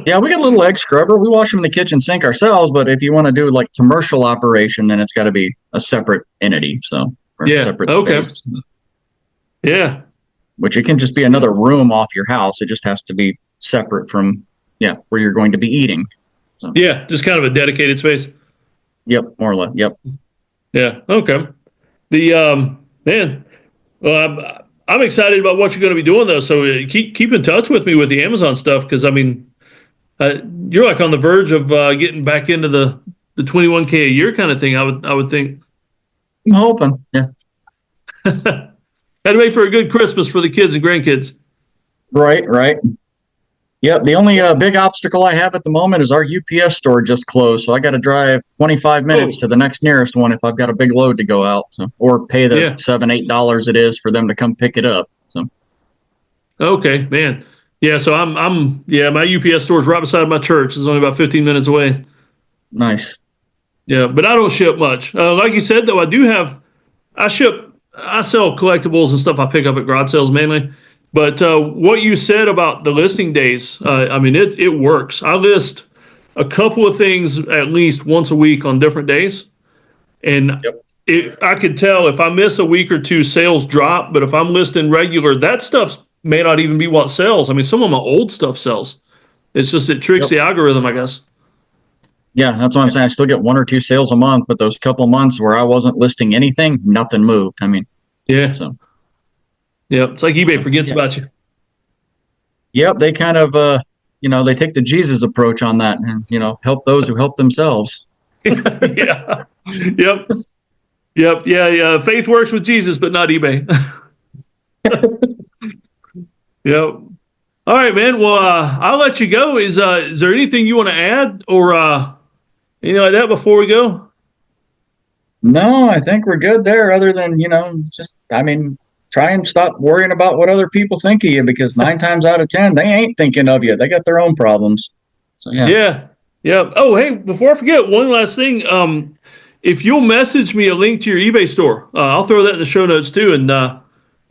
Yeah, we got a little egg scrubber. We wash them in the kitchen sink ourselves, but if you want to do like commercial operation, then it's got to be a separate entity. So, separate space. Yeah. Which it can just be another room off your house. It just has to be separate from, where you're going to be eating. So. Yeah, just kind of a dedicated space. Yep, more or less. Yep. Yeah. Okay. Man, well, I'm excited about what you're going to be doing though. So keep in touch with me with the Amazon stuff because I mean, you're like on the verge of getting back into the 21K a year kind of thing. I would think. I'm hoping. Yeah. Had to make for a good Christmas for the kids and grandkids. Right. Yep. The only big obstacle I have at the moment is our UPS store just closed, so I got to drive 25 minutes to the next nearest one if I've got a big load to go out, or pay the $7-8 it is for them to come pick it up. So. Okay, man. Yeah. So my UPS store is right beside my church. It's only about 15 minutes away. Nice. Yeah, but I don't ship much. Like you said, though, I sell collectibles and stuff I pick up at garage sales mainly. But what you said about the listing days, I mean, it works. I list a couple of things at least once a week on different days. And I could tell if I miss a week or two, sales drop. But if I'm listing regular, that stuff may not even be what sells. I mean, some of my old stuff sells. It's just it tricks the algorithm, I guess. Yeah, that's what I'm saying. I still get 1 or 2 sales a month, but those couple months where I wasn't listing anything, nothing moved. I mean, So. Yeah, it's like eBay forgets about you. Yep, they kind of, they take the Jesus approach on that and, help those who help themselves. Yeah. Yeah. Faith works with Jesus, but not eBay. Yep. All right, man. Well, I'll let you go. Is there anything you want to add or anything like that before we go? No, I think we're good there other than, try and stop worrying about what other people think of you because 9 times out of 10, they ain't thinking of you. They got their own problems. So, yeah. Yeah. Oh, hey, before I forget, one last thing. If you'll message me a link to your eBay store, I'll throw that in the show notes too. And,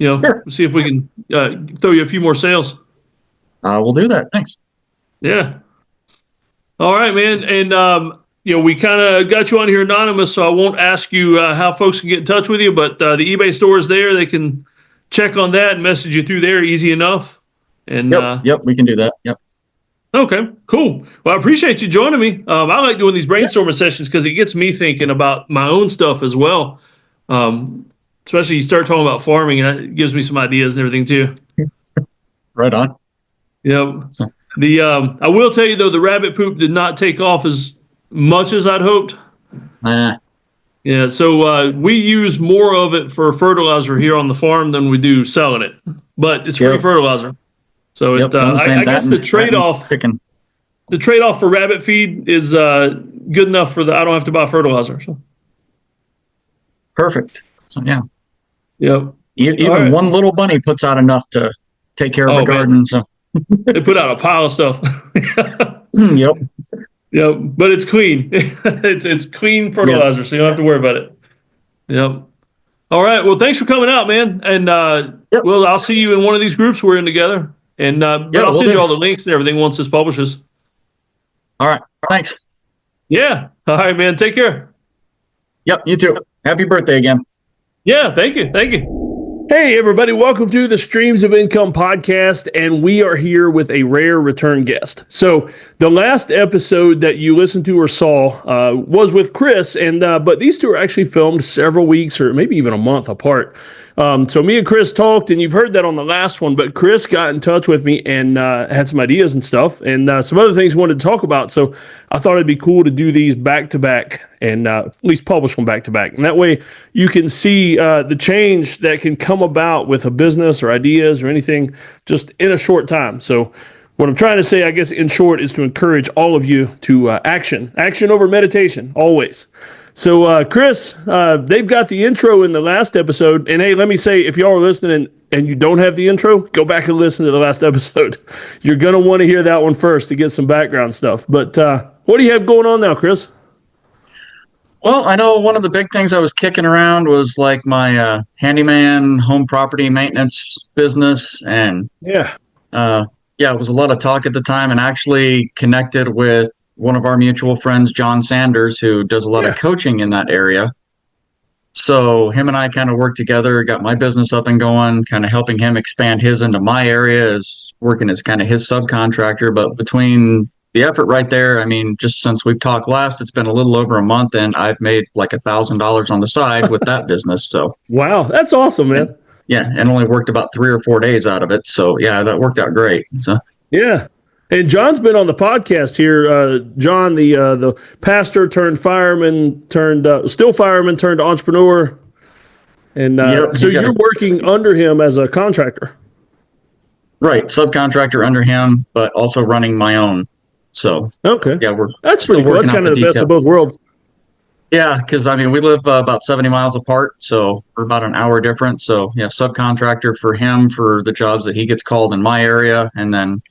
sure. See if we can throw you a few more sales. We'll do that. Thanks. Yeah. All right, man. And, we kind of got you on here anonymous, so I won't ask you how folks can get in touch with you, but the eBay store is there. They can check on that and message you through there easy enough. And Yep, we can do that. Yep. Okay, cool. Well, I appreciate you joining me. I like doing these brainstorming sessions because it gets me thinking about my own stuff as well. Especially you start talking about farming, and it gives me some ideas and everything too. Right on. Yep. So. I will tell you though, the rabbit poop did not take off as much as I'd hoped. Yeah, so we use more of it for fertilizer here on the farm than we do selling it, but it's free fertilizer. So I guess the trade-off for rabbit feed is good enough for I don't have to buy fertilizer. So. Perfect. So yeah. Yep. Even one little bunny puts out enough to take care of the garden. Man. So they put out a pile of stuff. Yep. Yep, but it's clean. it's clean fertilizer, so you don't have to worry about it. Yep. All right. Well, thanks for coming out, man. And well, I'll see you in one of these groups we're in together. And I'll send you all the links and everything once this publishes. All right. Thanks. Yeah. All right, man. Take care. Yep. You too. Happy birthday again. Yeah. Thank you. Hey, everybody. Welcome to the Streams of Income podcast, and we are here with a rare return guest. So the last episode that you listened to or saw was with Chris, and but these two are actually filmed several weeks or maybe even a month apart. So me and Chris talked, and you've heard that on the last one, but Chris got in touch with me and had some ideas and stuff, and some other things he wanted to talk about. So I thought it'd be cool to do these back to back and at least publish them back to back. And that way you can see the change that can come about with a business or ideas or anything just in a short time. So what I'm trying to say, I guess, in short, is to encourage all of you to action over meditation, always. So, Chris, they've got the intro in the last episode. And hey, let me say, if y'all are listening and you don't have the intro, go back and listen to the last episode. You're going to want to hear that one first to get some background stuff. But what do you have going on now, Chris? Well, I know one of the big things I was kicking around was like my handyman home property maintenance business. And it was a lot of talk at the time, and actually connected with one of our mutual friends, John Sanders, who does a lot of coaching in that area. So him and I kind of worked together, got my business up and going, kind of helping him expand his into my area, as working as kind of his subcontractor. But between the effort right there. I mean, just since we've talked last, it's been a little over a month, and I've made like $1,000 on the side with that business. So wow, that's awesome, man. and only worked about 3 or 4 days out of it. So yeah, that worked out great. So yeah. And John's been on the podcast here. John, the pastor turned fireman, still fireman turned entrepreneur. And so you're working under him as a contractor. Right. Subcontractor under him, but also running my own. So, okay. Yeah, that's pretty cool. That's kind of the best of both worlds. Yeah, because I mean, we live about 70 miles apart, so we're about an hour difference. So, yeah, subcontractor for him for the jobs that he gets called in my area, and then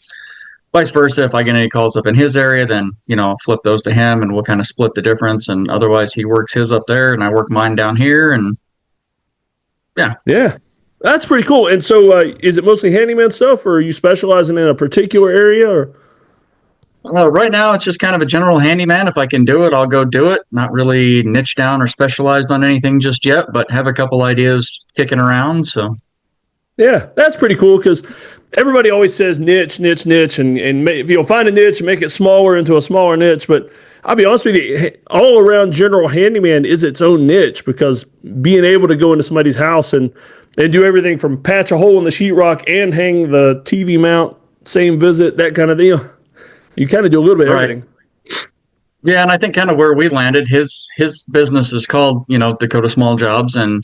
vice versa. If I get any calls up in his area, then I'll flip those to him, and we'll kind of split the difference. And otherwise, he works his up there, and I work mine down here, and yeah, that's pretty cool. And so, is it mostly handyman stuff, or are you specializing in a particular area, or? Right now, it's just kind of a general handyman. If I can do it, I'll go do it. Not really niche down or specialized on anything just yet, but have a couple ideas kicking around. So, yeah, that's pretty cool because everybody always says niche, niche, niche, and if you'll find a niche and make it smaller into a smaller niche. But I'll be honest with you, all around general handyman is its own niche because being able to go into somebody's house and do everything from patch a hole in the sheetrock and hang the TV mount, same visit, that kind of deal. You kind of do a little bit of everything. Yeah, and I think kind of where we landed, his business is called, Dakota Small Jobs, and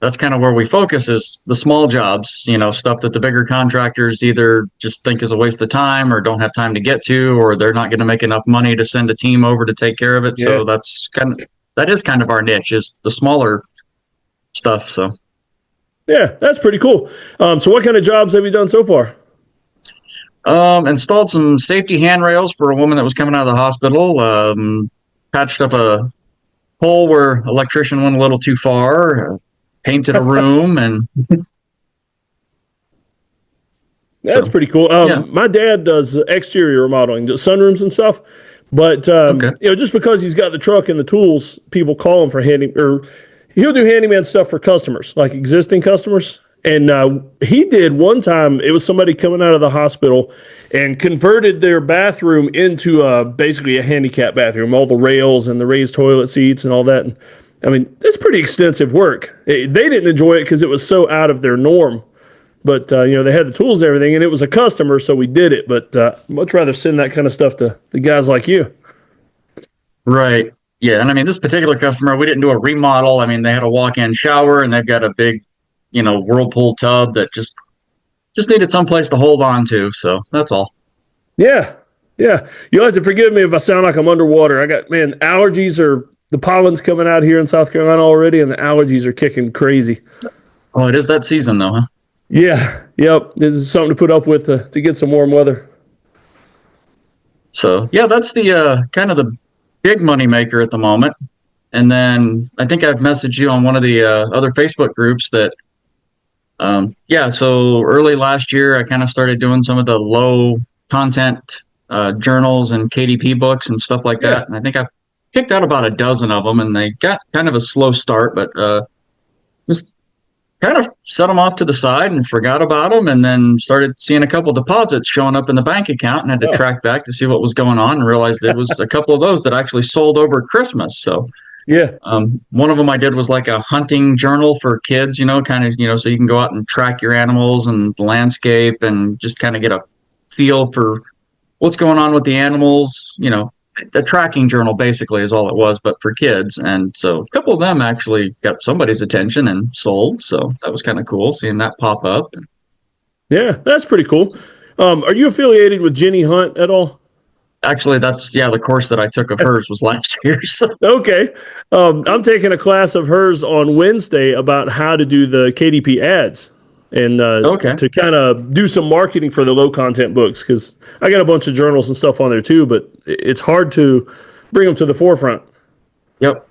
that's kind of where we focus is the small jobs, stuff that the bigger contractors either just think is a waste of time or don't have time to get to, or they're not going to make enough money to send a team over to take care of it. Yeah. So that is kind of our niche is the smaller stuff. So yeah, that's pretty cool. So what kind of jobs have you done so far? Installed some safety handrails for a woman that was coming out of the hospital. Patched up a hole where electrician went a little too far. Painted a room, and that's pretty cool. My dad does exterior remodeling, just sunrooms and stuff. But just because he's got the truck and the tools, people call him for he'll do handyman stuff for customers, like existing customers. And he did one time, it was somebody coming out of the hospital and converted their bathroom into basically a handicap bathroom, all the rails and the raised toilet seats and all that. And, I mean, that's pretty extensive work. They didn't enjoy it because it was so out of their norm. But, they had the tools and everything, and it was a customer, so we did it. But much rather send that kind of stuff to the guys like you. Right. Yeah, and I mean, this particular customer, we didn't do a remodel. I mean, they had a walk-in shower, and they've got a big whirlpool tub that just needed someplace to hold on to. So that's all. Yeah. You'll have to forgive me if I sound like I'm underwater. I got, allergies the pollen's coming out here in South Carolina already, and the allergies are kicking crazy. Oh, it is that season though, huh? Yeah. Yep. This is something to put up with to get some warm weather. So yeah, that's the kind of the big money maker at the moment. And then I think I've messaged you on one of the other Facebook groups that so early last year, I kind of started doing some of the low content journals and KDP books and stuff like that. And I think I picked out about a dozen of them, and they got kind of a slow start, but just kind of set them off to the side and forgot about them, and then started seeing a couple deposits showing up in the bank account and had to track back to see what was going on and realized there was a couple of those that actually sold over Christmas. So yeah. One of them I did was like a hunting journal for kids, so you can go out and track your animals and the landscape and just kind of get a feel for what's going on with the animals. A tracking journal basically is all it was, but for kids. And so a couple of them actually got somebody's attention and sold. So that was kind of cool seeing that pop up. Yeah, that's pretty cool. Are you affiliated with Jenny Hunt at all? Actually, that's the course that I took of hers was last year. So. Okay. I'm taking a class of hers on Wednesday about how to do the KDP ads and to kind of do some marketing for the low content books, because I got a bunch of journals and stuff on there too, but it's hard to bring them to the forefront. Yep.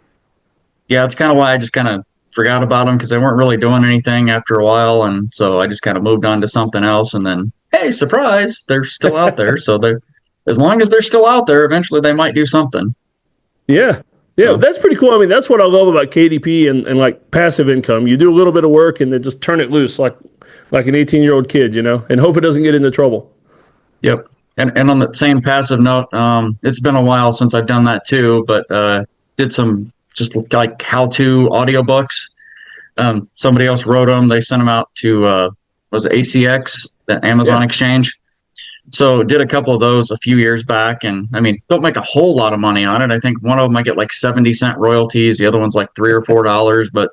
Yeah, it's kind of why I just kind of forgot about them, because they weren't really doing anything after a while, and so I just kind of moved on to something else, and then, hey, surprise, they're still out there. So as long as they're still out there, eventually they might do something. Yeah. Yeah, so that's pretty cool. I mean, that's what I love about KDP and like passive income. You do a little bit of work and then just turn it loose like an 18-year-old kid, and hope it doesn't get into trouble. Yep. And on that same passive note, it's been a while since I've done that too, but did some just like how-to audiobooks. Somebody else wrote them. They sent them out to was it ACX, the Amazon exchange. So did a couple of those a few years back, and I mean, don't make a whole lot of money on it. I think one of them I get like 70-cent royalties, the other one's like $3 or $4, but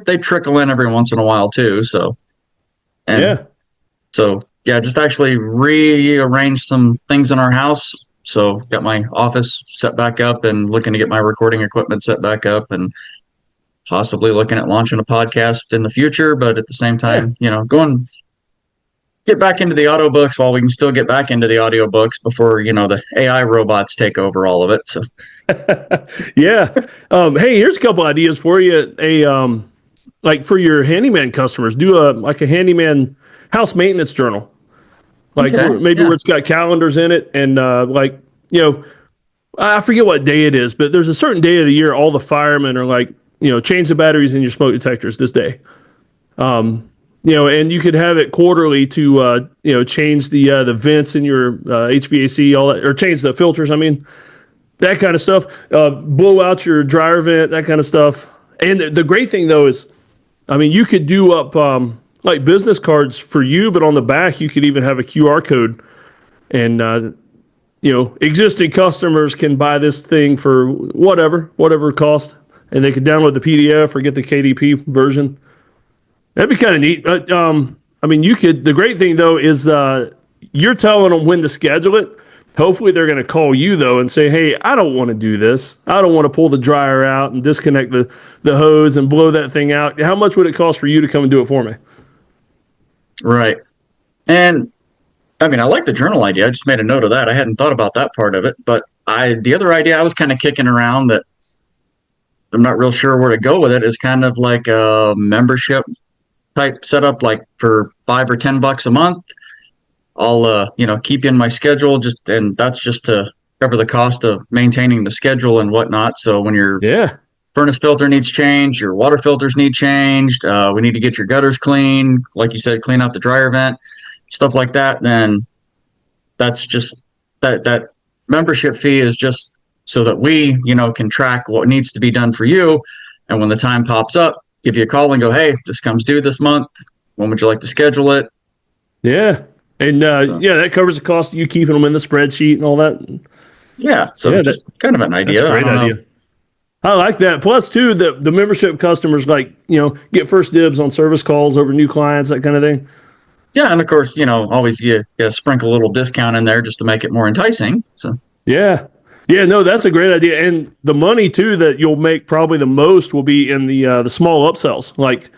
they trickle in every once in a while too. So just actually rearranged some things in our house. So got my office set back up and looking to get my recording equipment set back up, and possibly looking at launching a podcast in the future, but at the same time, going get back into the audio books while we can still get back into the audio books before, the AI robots take over all of it. So, yeah. Hey, here's a couple ideas for you. Like for your handyman customers, do a handyman house maintenance journal. Like where it's got calendars in it, and I forget what day it is, but there's a certain day of the year all the firemen are like, change the batteries in your smoke detectors this day. And you could have it quarterly to change the vents in your HVAC, all that, or change the filters. I mean, that kind of stuff. Blow out your dryer vent, that kind of stuff. And the great thing though is, I mean, you could do up like business cards for you, but on the back you could even have a QR code, and existing customers can buy this thing for whatever it costs, and they could download the PDF or get the KDP version. That'd be kind of neat. I mean, you could. The great thing though is you're telling them when to schedule it. Hopefully, they're going to call you though and say, "Hey, I don't want to do this. I don't want to pull the dryer out and disconnect the hose and blow that thing out. How much would it cost for you to come and do it for me?" Right. And I mean, I like the journal idea. I just made a note of that. I hadn't thought about that part of it. But the other idea I was kind of kicking around that I'm not real sure where to go with it is kind of like a membership type setup, like for $5 or $10 a month. I'll keep in my schedule, and that's just to cover the cost of maintaining the schedule and whatnot. So when your furnace filter needs changed, your water filters need changed, we need to get your gutters clean, like you said, clean out the dryer vent, stuff like that, then that's just that membership fee is just so that we can track what needs to be done for you, and when the time pops up, give you a call and go, hey, this comes due this month, when would you like to schedule it? And that covers the cost of you keeping them in the spreadsheet and all that. Just kind of an idea. That's a great idea. I like that. Plus, too, the membership customers get first dibs on service calls over new clients, that kind of thing. Yeah, and of course, always you sprinkle a little discount in there just to make it more enticing. So no, that's a great idea. And the money too that you'll make probably the most will be in the small upsells. Like,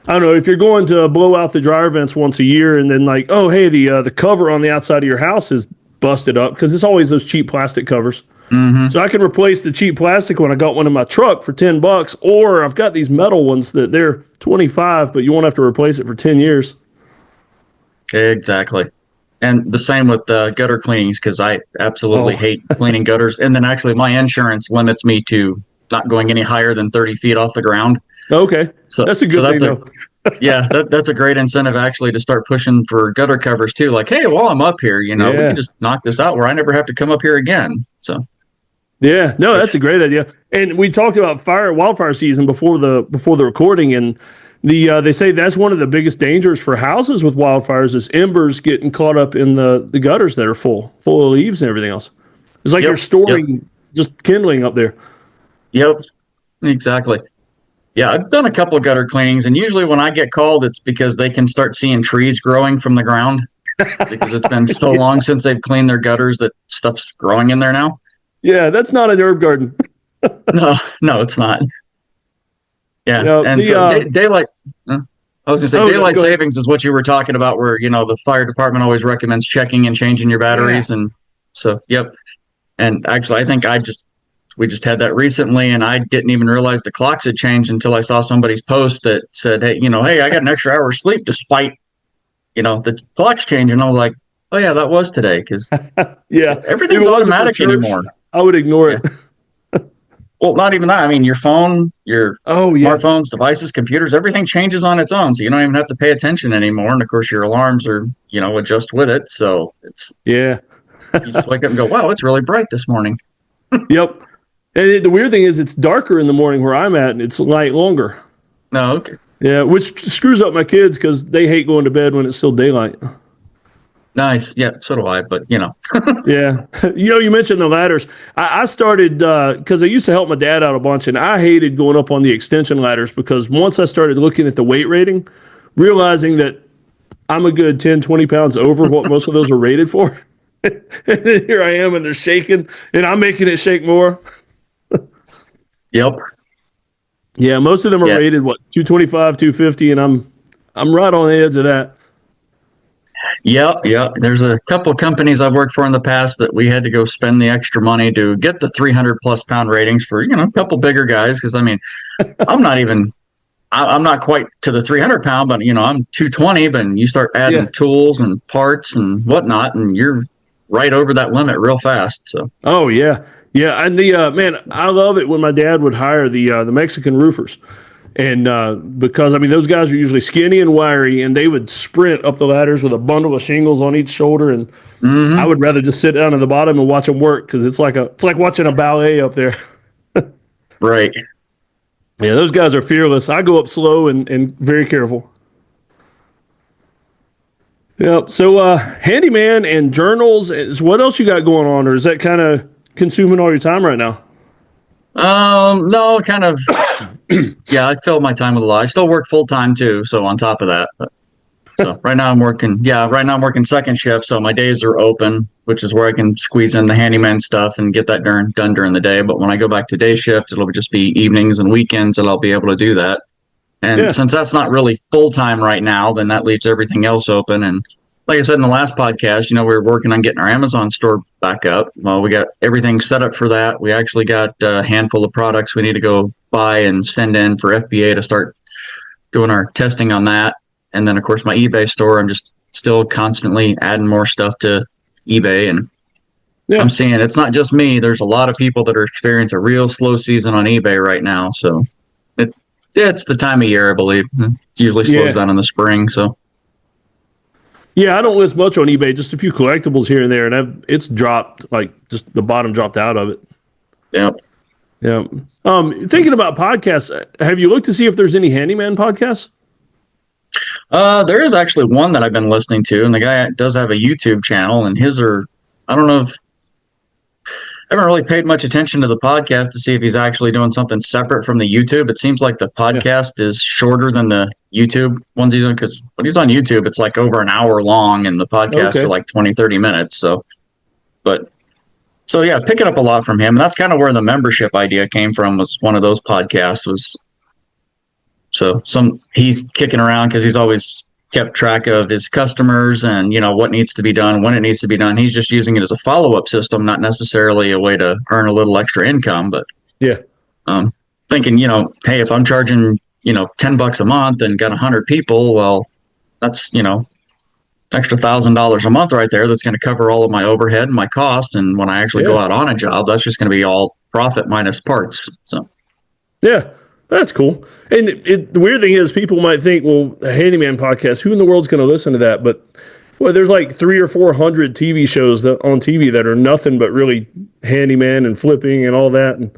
I don't know, if you're going to blow out the dryer vents once a year, and then like, oh hey, the cover on the outside of your house is busted up, because it's always those cheap plastic covers. Mm-hmm. So I can replace the cheap plastic one. I got one in my truck for $10, or I've got these metal ones that they're $25, but you won't have to replace it for 10 years. Exactly. And the same with gutter cleanings, because I absolutely hate cleaning gutters. And then actually my insurance limits me to not going any higher than 30 feet off the ground. Okay. So that's a good thing. That's a great incentive actually to start pushing for gutter covers too. Like, hey, while I'm up here, we can just knock this out where I never have to come up here again. So. Yeah, no, that's a great idea. And we talked about wildfire season before the recording, and they say that's one of the biggest dangers for houses with wildfires is embers getting caught up in the gutters that are full of leaves and everything else. It's like you're storing just kindling up there. Yep, exactly. Yeah, I've done a couple of gutter cleanings, and usually when I get called, it's because they can start seeing trees growing from the ground because it's been so long since they've cleaned their gutters that stuff's growing in there now. Yeah, that's not an herb garden. No, it's not. Yeah, daylight. I was going to say daylight savings is what you were talking about, where the fire department always recommends checking and changing your batteries, and so And actually, I think we just had that recently, and I didn't even realize the clocks had changed until I saw somebody's post that said, "Hey, I got an extra hour of sleep despite the clocks changing." I was like, "Oh yeah, that was today," because everything's automatic anymore. I would ignore it. Well, not even that. I mean, your phone, your smartphones, devices, computers, everything changes on its own. So you don't even have to pay attention anymore. And of course, your alarms are, adjust with it. So it's You just wake up and go, wow, it's really bright this morning. Yep. And the weird thing is it's darker in the morning where I'm at, and it's light longer. No, okay. Yeah, which screws up my kids because they hate going to bed when it's still daylight. Nice. Yeah, so do I, but Yeah. You mentioned the ladders. I started because I used to help my dad out a bunch, and I hated going up on the extension ladders because once I started looking at the weight rating, realizing that I'm a good 10, 20 pounds over what most of those are rated for. And then here I am, and they're shaking, and I'm making it shake more. Yep. Yeah, most of them are rated, 225, 250, and I'm right on the edge of that. Yep. There's a couple of companies I've worked for in the past that we had to go spend the extra money to get the 300 plus pound ratings for, a couple bigger guys. Because, I mean, I'm not quite to the 300 pound, but, I'm 220, but you start adding tools and parts and whatnot, and you're right over that limit real fast. So. Oh, yeah. Yeah, and man, I love it when my dad would hire the Mexican roofers. And because, those guys are usually skinny and wiry, and they would sprint up the ladders with a bundle of shingles on each shoulder. And I would rather just sit down at the bottom and watch them work because it's like watching a ballet up there. Right. Yeah, those guys are fearless. I go up slow and very careful. Yep. So handyman and journals. What else you got going on, or is that kind of consuming all your time right now? No, kind of. Yeah, I fill my time with a lot. I still work full time too, so on top of that. So right now I'm working. Yeah, right now I'm working second shift, so my days are open, which is where I can squeeze in the handyman stuff and get that done during the day. But when I go back to day shift, it'll just be evenings and weekends that I'll be able to do that. And since that's not really full time right now, then that leaves everything else open. And like I said in the last podcast, we were working on getting our Amazon store back up. Well, we got everything set up for that. We actually got a handful of products we need to go buy and send in for FBA to start doing our testing on that. And then, of course, my eBay store, I'm just still constantly adding more stuff to eBay. And I'm seeing it's not just me. There's a lot of people that are experiencing a real slow season on eBay right now. So it's the time of year, I believe. It usually slows down in the spring. So. Yeah, I don't list much on eBay, just a few collectibles here and there, and it's dropped, just the bottom dropped out of it. Yep. Yeah. Thinking about podcasts, have you looked to see if there's any handyman podcasts? There is actually one that I've been listening to, and the guy does have a YouTube channel, and I don't know if I haven't really paid much attention to the podcast to see if he's actually doing something separate from the YouTube. It seems like the podcast is shorter than the YouTube ones he's doing, because when he's on YouTube, it's like over an hour long, and the podcasts are like 20, 30 minutes. So yeah, picking up a lot from him. And that's kind of where the membership idea came from, was one of those podcasts. He's kicking around because he's always kept track of his customers and, what needs to be done, when it needs to be done. He's just using it as a follow-up system, not necessarily a way to earn a little extra income. But thinking, hey, if I'm charging, $10 a month and got 100 people, well, that's, extra $1,000 a month right there. That's going to cover all of my overhead and my cost. And when I actually go out on a job, that's just going to be all profit minus parts. So, yeah. That's cool. And the weird thing is, people might think, well, a handyman podcast, who in the world's going to listen to that? But there's like 300 or 400 TV shows on TV that are nothing but really handyman and flipping and all that. And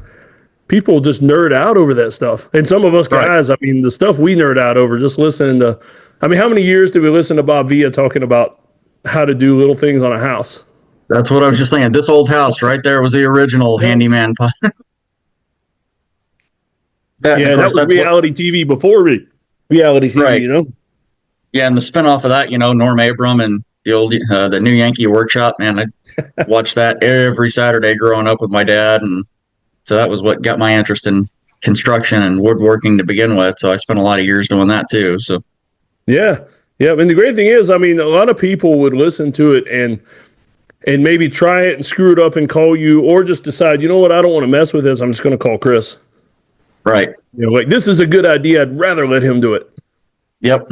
people just nerd out over that stuff. And some of us guys, the stuff we nerd out over, just listening to, how many years did we listen to Bob Villa talking about how to do little things on a house? That's what I was just saying. This old house right there was the original handyman podcast. That was reality TV before reality TV, right. Yeah, and the spinoff of that, Norm Abram and the old the New Yankee Workshop, man, I watched that every Saturday growing up with my dad, and so that was what got my interest in construction and woodworking to begin with. So I spent a lot of years doing that too. So yeah, and the great thing is, a lot of people would listen to it and maybe try it and screw it up and call you, or just decide, you know what, I don't want to mess with this. I'm just going to call Chris. Right. This is a good idea. I'd rather let him do it. Yep.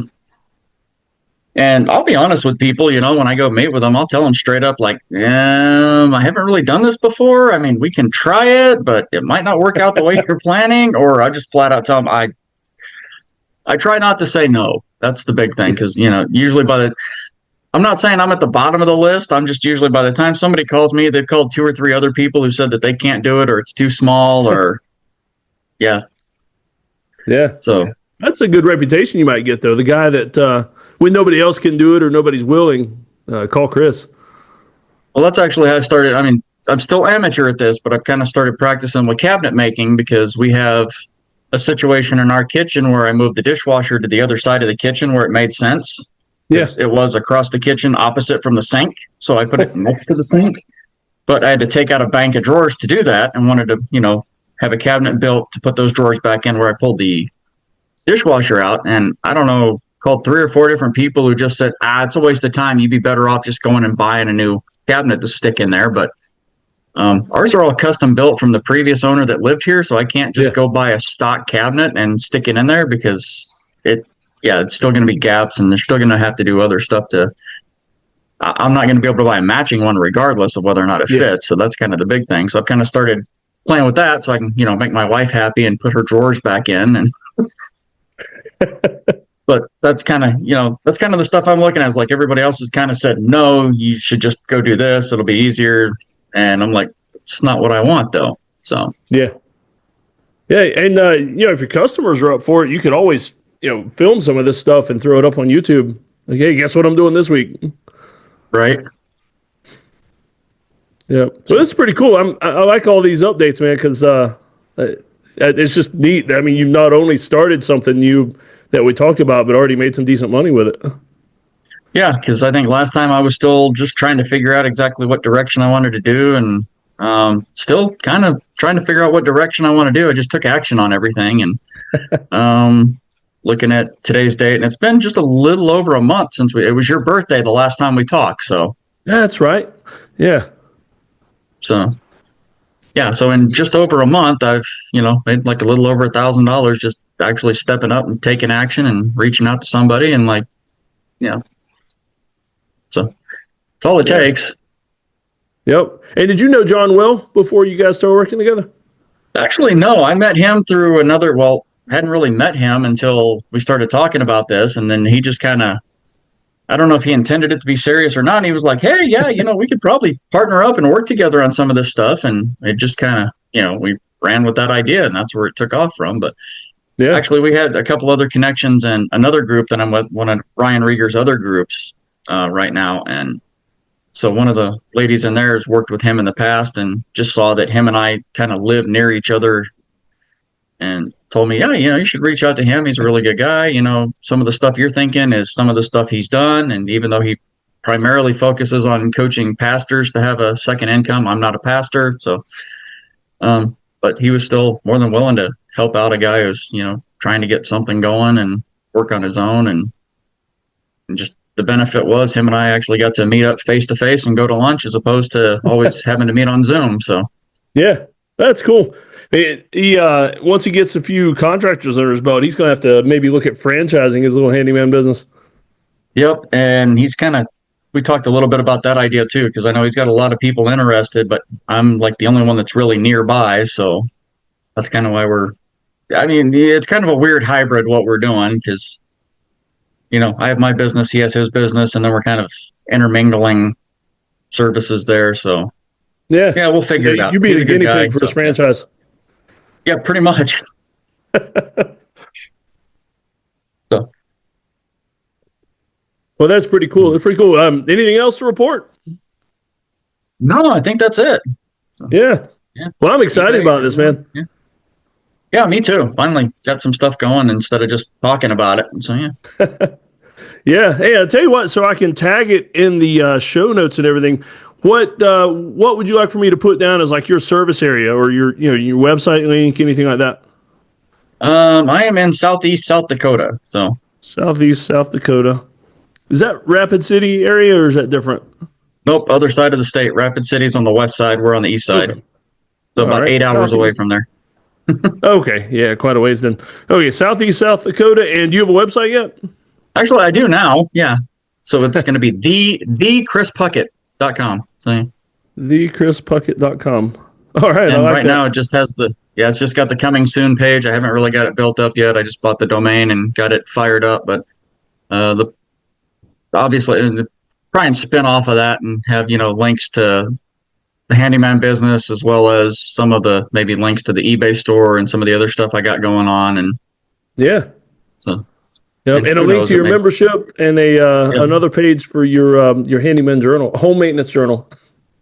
And I'll be honest with people, when I go meet with them, I'll tell them straight up, I haven't really done this before. We can try it, but it might not work out the way you're planning. Or I just flat out tell them, I try not to say no. That's the big thing. Because, usually I'm not saying I'm at the bottom of the list. I'm just usually, by the time somebody calls me, they've called 2 or 3 other people who said that they can't do it or it's too small or yeah. Yeah. So that's a good reputation you might get, though. The guy that when nobody else can do it or nobody's willing, call Chris. well, that's actually how I started. I mean, I'm still amateur at this, but I've kind of started practicing with cabinet making because we have a situation in our kitchen where I moved the dishwasher to the other side of the kitchen where it made sense. Yes. It was across the kitchen opposite from the sink. So I put it next to the sink. But I had to take out a bank of drawers to do that and wanted to, have a cabinet built to put those drawers back in where I pulled the dishwasher out. And I don't know, called 3 or 4 different people who just said, it's a waste of time. You'd be better off just going and buying a new cabinet to stick in there. But ours are all custom built from the previous owner that lived here. So I can't just go buy a stock cabinet and stick it in there because it's still going to be gaps and they're still going to have to do other stuff I'm not going to be able to buy a matching one regardless of whether or not it fits. So that's kind of the big thing. So I've kind of started playing with that so I can, make my wife happy and put her drawers back in. And but that's kind of the stuff I'm looking at. Is like everybody else has kind of said, no, you should just go do this. It'll be easier. And I'm like, it's not what I want though. So yeah. And if your customers are up for it, you could always film some of this stuff and throw it up on YouTube. Like, hey, guess what I'm doing this week? Right. Yeah. So this is pretty cool. I like all these updates, man, because it's just neat. I mean, you've not only started something new that we talked about, but already made some decent money with it. Yeah, because I think last time I was still just trying to figure out exactly what direction I wanted to do, and still kind of trying to figure out what direction I want to do. I just took action on everything, and looking at today's date, and it's been just a little over a month since it was your birthday the last time we talked. So that's right. Yeah. So in just over a month, I've made like a little over $1,000 just actually stepping up and taking action and reaching out to somebody and so it's all it takes. Yep. And did you know John well before you guys started working together? Actually, no. I met him through hadn't really met him until we started talking about this. And then he just kind of, I don't know if he intended it to be serious or not. And he was like, hey, yeah, we could probably partner up and work together on some of this stuff. And it just kind of, we ran with that idea and that's where it took off from. But actually we had a couple other connections and another group that I'm with, one of Ryan Rieger's other groups right now. And so one of the ladies in there has worked with him in the past and just saw that him and I kind of live near each other and told me, you should reach out to him. He's a really good guy. Some of the stuff you're thinking is some of the stuff he's done. And even though he primarily focuses on coaching pastors to have a second income, I'm not a pastor. So, but he was still more than willing to help out a guy who's, trying to get something going and work on his own. And just the benefit was him and I actually got to meet up face to face and go to lunch as opposed to always having to meet on Zoom. So, yeah, that's cool. He once he gets a few contractors under his belt, he's going to have to maybe look at franchising his little handyman business. Yep, and we talked a little bit about that idea too, because I know he's got a lot of people interested, but I'm like the only one that's really nearby, so that's kind of why it's kind of a weird hybrid what we're doing, because I have my business, he has his business, and then we're kind of intermingling services there, so yeah, we'll figure it out. You be the guinea pig for his franchise. Yeah, pretty much. So. Well, that's pretty cool. That's pretty cool. Anything else to report? No, I think that's it. So, yeah. Well, I'm excited about this, man. Yeah, me too. Finally got some stuff going instead of just talking about it. So, yeah. Yeah. Hey, I'll tell you what, so I can tag it in the show notes and everything. What would you like for me to put down as like your service area or your website link, anything like that? I am in Southeast South Dakota. So Southeast South Dakota. Is that Rapid City area or is that different? Nope, other side of the state. Rapid City's on the west side. We're on the east side. Okay. So about 8 hours away from there. Okay, yeah, quite a ways then. Okay, Southeast South Dakota, and do you have a website yet? Actually, I do now. Yeah, so it's going to be thechrispuckett.com. So thechrispuckett.com. All right, and right now it just has it's just got the coming soon page. I haven't really got it built up yet. I just bought the domain and got it fired up, but obviously try and spin off of that and have, links to the handyman business as well as some of the maybe links to the eBay store and some of the other stuff I got going on. And yeah. So, and a link to your membership and another page for your handyman journal, home maintenance journal.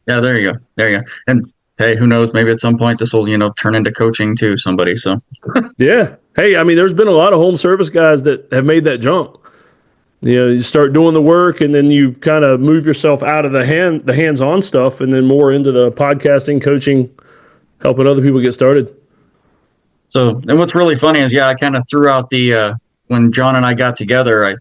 Yeah, there you go. And hey, who knows? Maybe at some point this will, turn into coaching to somebody. So, yeah. Hey, I mean, there's been a lot of home service guys that have made that jump. You start doing the work, and then you kind of move yourself out of the hands-on stuff, and then more into the podcasting, coaching, helping other people get started. So, and what's really funny is, I kind of threw out when John and I got together, I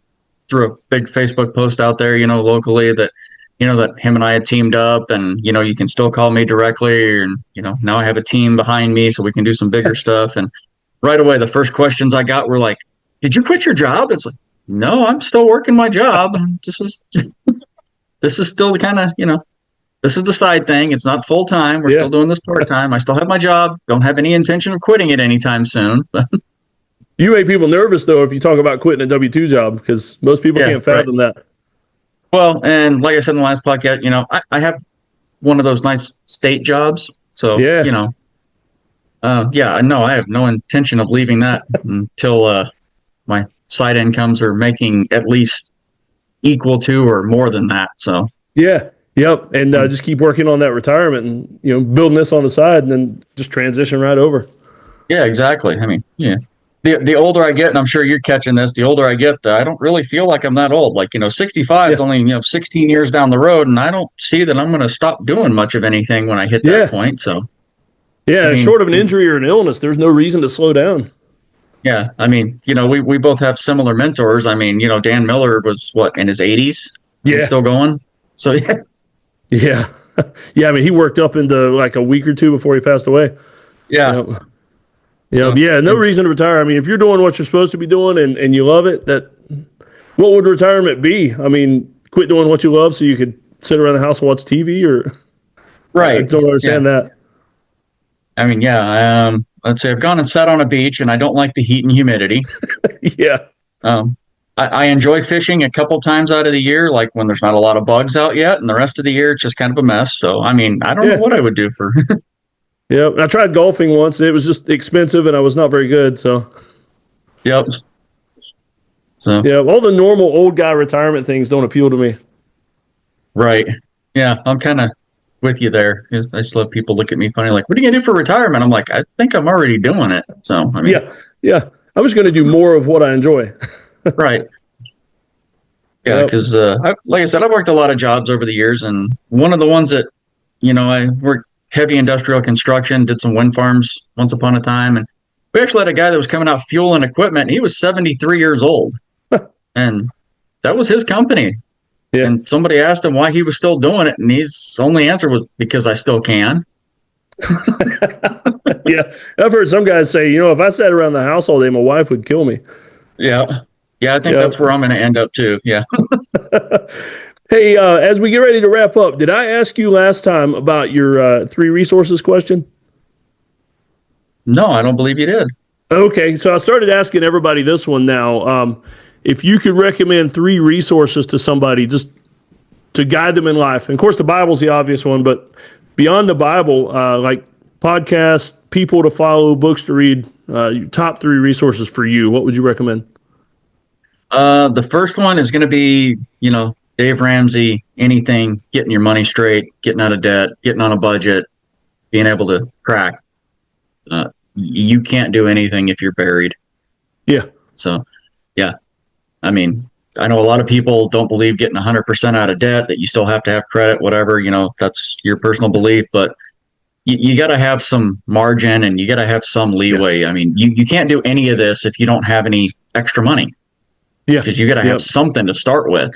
threw a big Facebook post out there, locally that him and I had teamed up, and you can still call me directly, and now I have a team behind me, so we can do some bigger stuff. And right away, the first questions I got were like, "Did you quit your job?" It's like, no, I'm still working my job. This is still the kind of, this is the side thing. It's not full time. We're still doing this part time. I still have my job. Don't have any intention of quitting it anytime soon. You make people nervous though if you talk about quitting a W-2 job, because most people can't fathom that. Well, and like I said in the last podcast, I have one of those nice state jobs. So, I have no intention of leaving that until my side incomes are making at least equal to or more than that. So and just keep working on that retirement and building this on the side, and then just transition right over. Yeah, exactly. I mean, the older I get, and I'm sure you're catching this, the older I get, I don't really feel like I'm that old. Like 65 is only 16 years down the road, and I don't see that I'm going to stop doing much of anything when I hit that point. So short of an injury or an illness, there's no reason to slow down. Yeah, I mean, we both have similar mentors. I mean, Dan Miller was in his 80s? Yeah. He's still going? So, yeah. Yeah, I mean, he worked up into like a week or two before he passed away. Yeah. No reason to retire. I mean, if you're doing what you're supposed to be doing and you love it, what would retirement be? I mean, quit doing what you love so you could sit around the house and watch TV, or? Right. I don't understand that. I mean, let's say I've gone and sat on a beach, and I don't like the heat and humidity. I enjoy fishing a couple times out of the year, like when there's not a lot of bugs out yet, and the rest of the year it's just kind of a mess. So, I mean, I don't know what I would do for. I tried golfing once, and it was just expensive, and I was not very good. So. Yep. So. All the normal old guy retirement things don't appeal to me. Right. Yeah, I'm kind of with you there. I still have people look at me funny, like, "What are you gonna do for retirement?" I'm like, I think I'm already doing it. So, I mean, I was going to do more of what I enjoy. Right. Yeah, because like I said, I've worked a lot of jobs over the years, and one of the ones that I worked heavy industrial construction, did some wind farms once upon a time, and we actually had a guy that was coming out fueling equipment. He was 73 years old, and that was his company. Yeah. And somebody asked him why he was still doing it, and his only answer was, "Because I still can." I've heard some guys say, if I sat around the house all day, my wife would kill me. Yeah, I think that's where I'm going to end up too. Yeah. Hey, as we get ready to wrap up, did I ask you last time about your 3 resources question? No, I don't believe you did. Okay, so I started asking everybody this one now. If you could recommend 3 resources to somebody just to guide them in life, and of course the Bible's the obvious one, but beyond the Bible, like podcasts, people to follow, books to read, your top 3 resources for you, what would you recommend? The first one is going to be, Dave Ramsey, anything, getting your money straight, getting out of debt, getting on a budget, being able to crack. You can't do anything if you're buried. Yeah. So, I mean, I know a lot of people don't believe getting 100% out of debt, that you still have to have credit, whatever, that's your personal belief, but you got to have some margin and you got to have some leeway. Yeah. I mean, you can't do any of this if you don't have any extra money. Yeah. Because you got to have something to start with.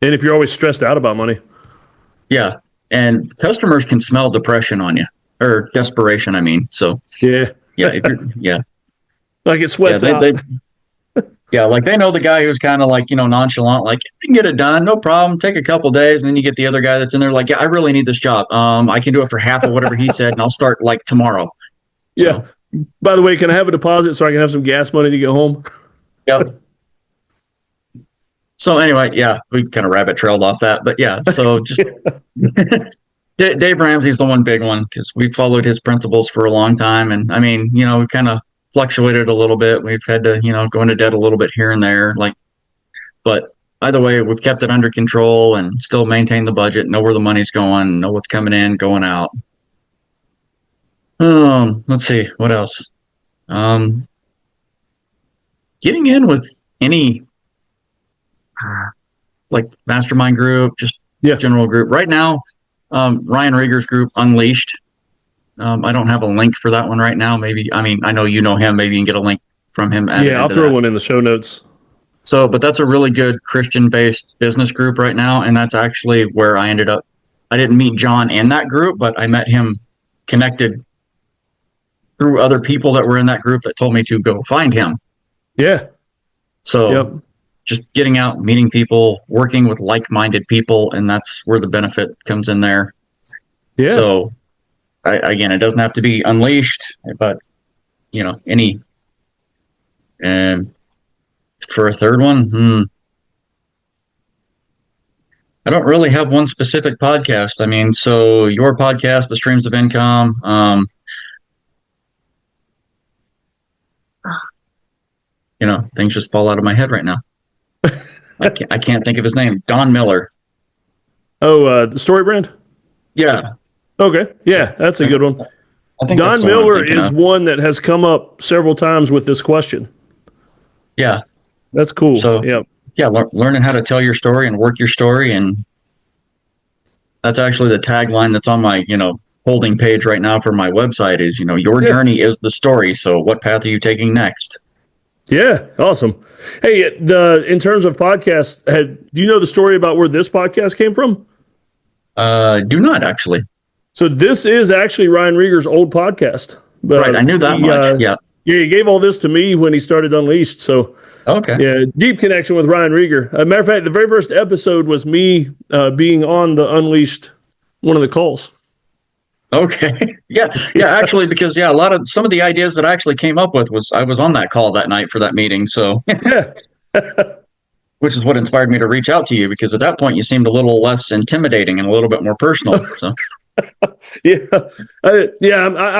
And if you're always stressed out about money. Yeah. And customers can smell depression on you, or desperation, I mean. So, if you're, like it sweats out. Like they know the guy who's kind of like, nonchalant, like, "You can get it done, no problem, take a couple days." And then you get the other guy that's in there like, "Yeah, I really need this job. I can do it for half of whatever he said, and I'll start like tomorrow." So, by the way, can I have a deposit so I can have some gas money to get home? Yep. So anyway, yeah, we kind of rabbit trailed off that, but yeah, so just Dave Ramsey's the one big one because we followed his principles for a long time, and I mean, we kind of fluctuated a little bit. We've had to, go into debt a little bit here and there, but either way, we've kept it under control and still maintain the budget, know where the money's going, know what's coming in, going out. Let's see, what else? Getting in with any mastermind group, just general group. Right now, Ryan Rieger's group, Unleashed. I don't have a link for that one right now. Maybe, I know you know him. Maybe you can get a link from him. Yeah, I'll throw one in the show notes. So, but that's a really good Christian-based business group right now, and that's actually where I ended up. I didn't meet John in that group, but I met him connected through other people that were in that group that told me to go find him. Yeah. So just getting out, meeting people, working with like-minded people, and that's where the benefit comes in there. Yeah. So, again, it doesn't have to be Unleashed, but, any. And for a third one, I don't really have one specific podcast. I mean, so your podcast, The Streams of Income, things just fall out of my head right now. I can't think of his name. Don Miller. Oh, the Story Brand? Yeah. Okay. Yeah, that's a good one. I think Don Miller is one that has come up several times with this question. Yeah. That's cool. So, learning how to tell your story and work your story. And that's actually the tagline that's on my, holding page right now for my website is, your journey is the story. So what path are you taking next? Yeah. Awesome. Hey, in terms of podcasts, do you know the story about where this podcast came from? Do not actually. So this is actually Ryan Rieger's old podcast. But right. I knew that much. Yeah. Yeah. He gave all this to me when he started Unleashed. So, okay. Yeah, deep connection with Ryan Rieger. As a matter of fact, the very first episode was me being on the Unleashed, one of the calls. Okay. Yeah. Actually, because some of the ideas that I actually came up with I was on that call that night for that meeting. So, which is what inspired me to reach out to you because at that point you seemed a little less intimidating and a little bit more personal. So, I've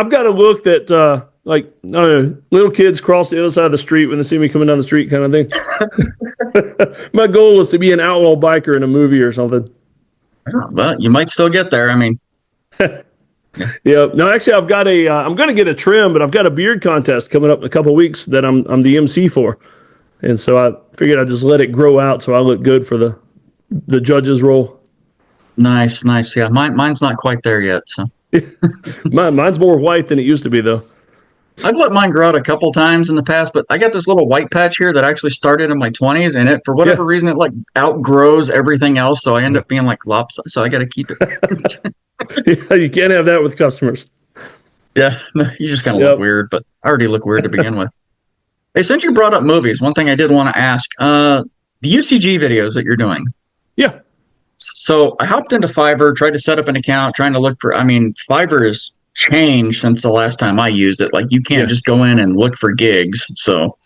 got a look that. Little kids cross the other side of the street when they see me coming down the street kind of thing. My goal is to be an outlaw biker in a movie or something. But you might still get there. I mean. Yeah. No, actually, I'm going to get a trim, but I've got a beard contest coming up in a couple of weeks that I'm the MC for. And so I figured I'd just let it grow out so I look good for the judge's role. Nice. Yeah. Mine's not quite there yet. So. Mine's more white than it used to be, though. I've let mine grow out a couple times in the past, but I got this little white patch here that actually started in my 20s, and for whatever reason, it outgrows everything else. So I end up being lopsided. So I got to keep it. Yeah, you can't have that with customers. Yeah, you just kind of look weird, but I already look weird to begin with. Hey, since you brought up movies, one thing I did want to ask: the UCG videos that you're doing. Yeah. So I hopped into Fiverr, tried to set up an account, trying to look for. I mean, Fiverr has changed since the last time I used it. You can't just go in and look for gigs. So,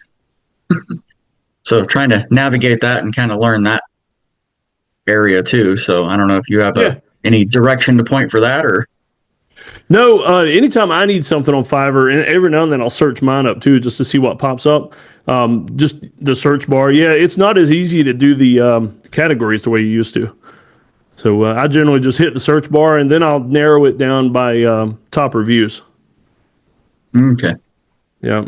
trying to navigate that and kind of learn that area too. So I don't know if you have any direction to point for that or. No, anytime I need something on Fiverr, and every now and then I'll search mine up too, just to see what pops up. Just the search bar. Yeah, it's not as easy to do the categories the way you used to. So I generally just hit the search bar, and then I'll narrow it down by top reviews. Okay. Yeah.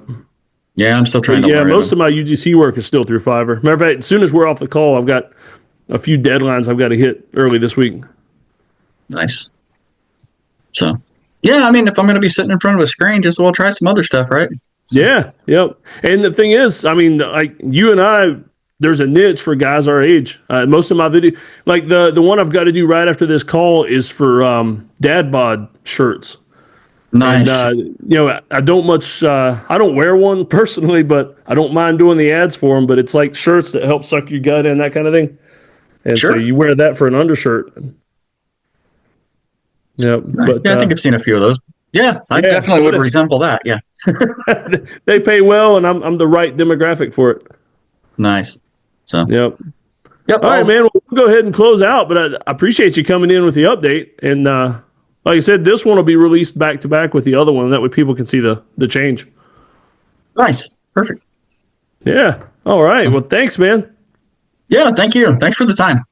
Yeah, I'm still trying to learn. Yeah, most of my UGC work is still through Fiverr. Matter of fact, as soon as we're off the call, I've got a few deadlines I've got to hit early this week. Nice. So, yeah, I mean, if I'm going to be sitting in front of a screen, just try some other stuff, right? So. Yeah, yep. And the thing is, I mean, you and I, there's a niche for guys our age. Most of my video, the one I've got to do right after this call is for dad bod shirts. Nice. And, I don't much, I don't wear one personally, but I don't mind doing the ads for them. But it's like shirts that help suck your gut in, that kind of thing. And so you wear that for an undershirt. Yeah, but I think I've seen a few of those. Yeah, I definitely would resemble that. Yeah, they pay well, and I'm the right demographic for it. Nice. So yep. Yep. All right, man. We'll go ahead and close out, but I appreciate you coming in with the update. And like I said, this one will be released back to back with the other one. That way people can see the change. Nice. Perfect. Yeah. All right. Well, thanks, man. Yeah. Thank you. Thanks for the time.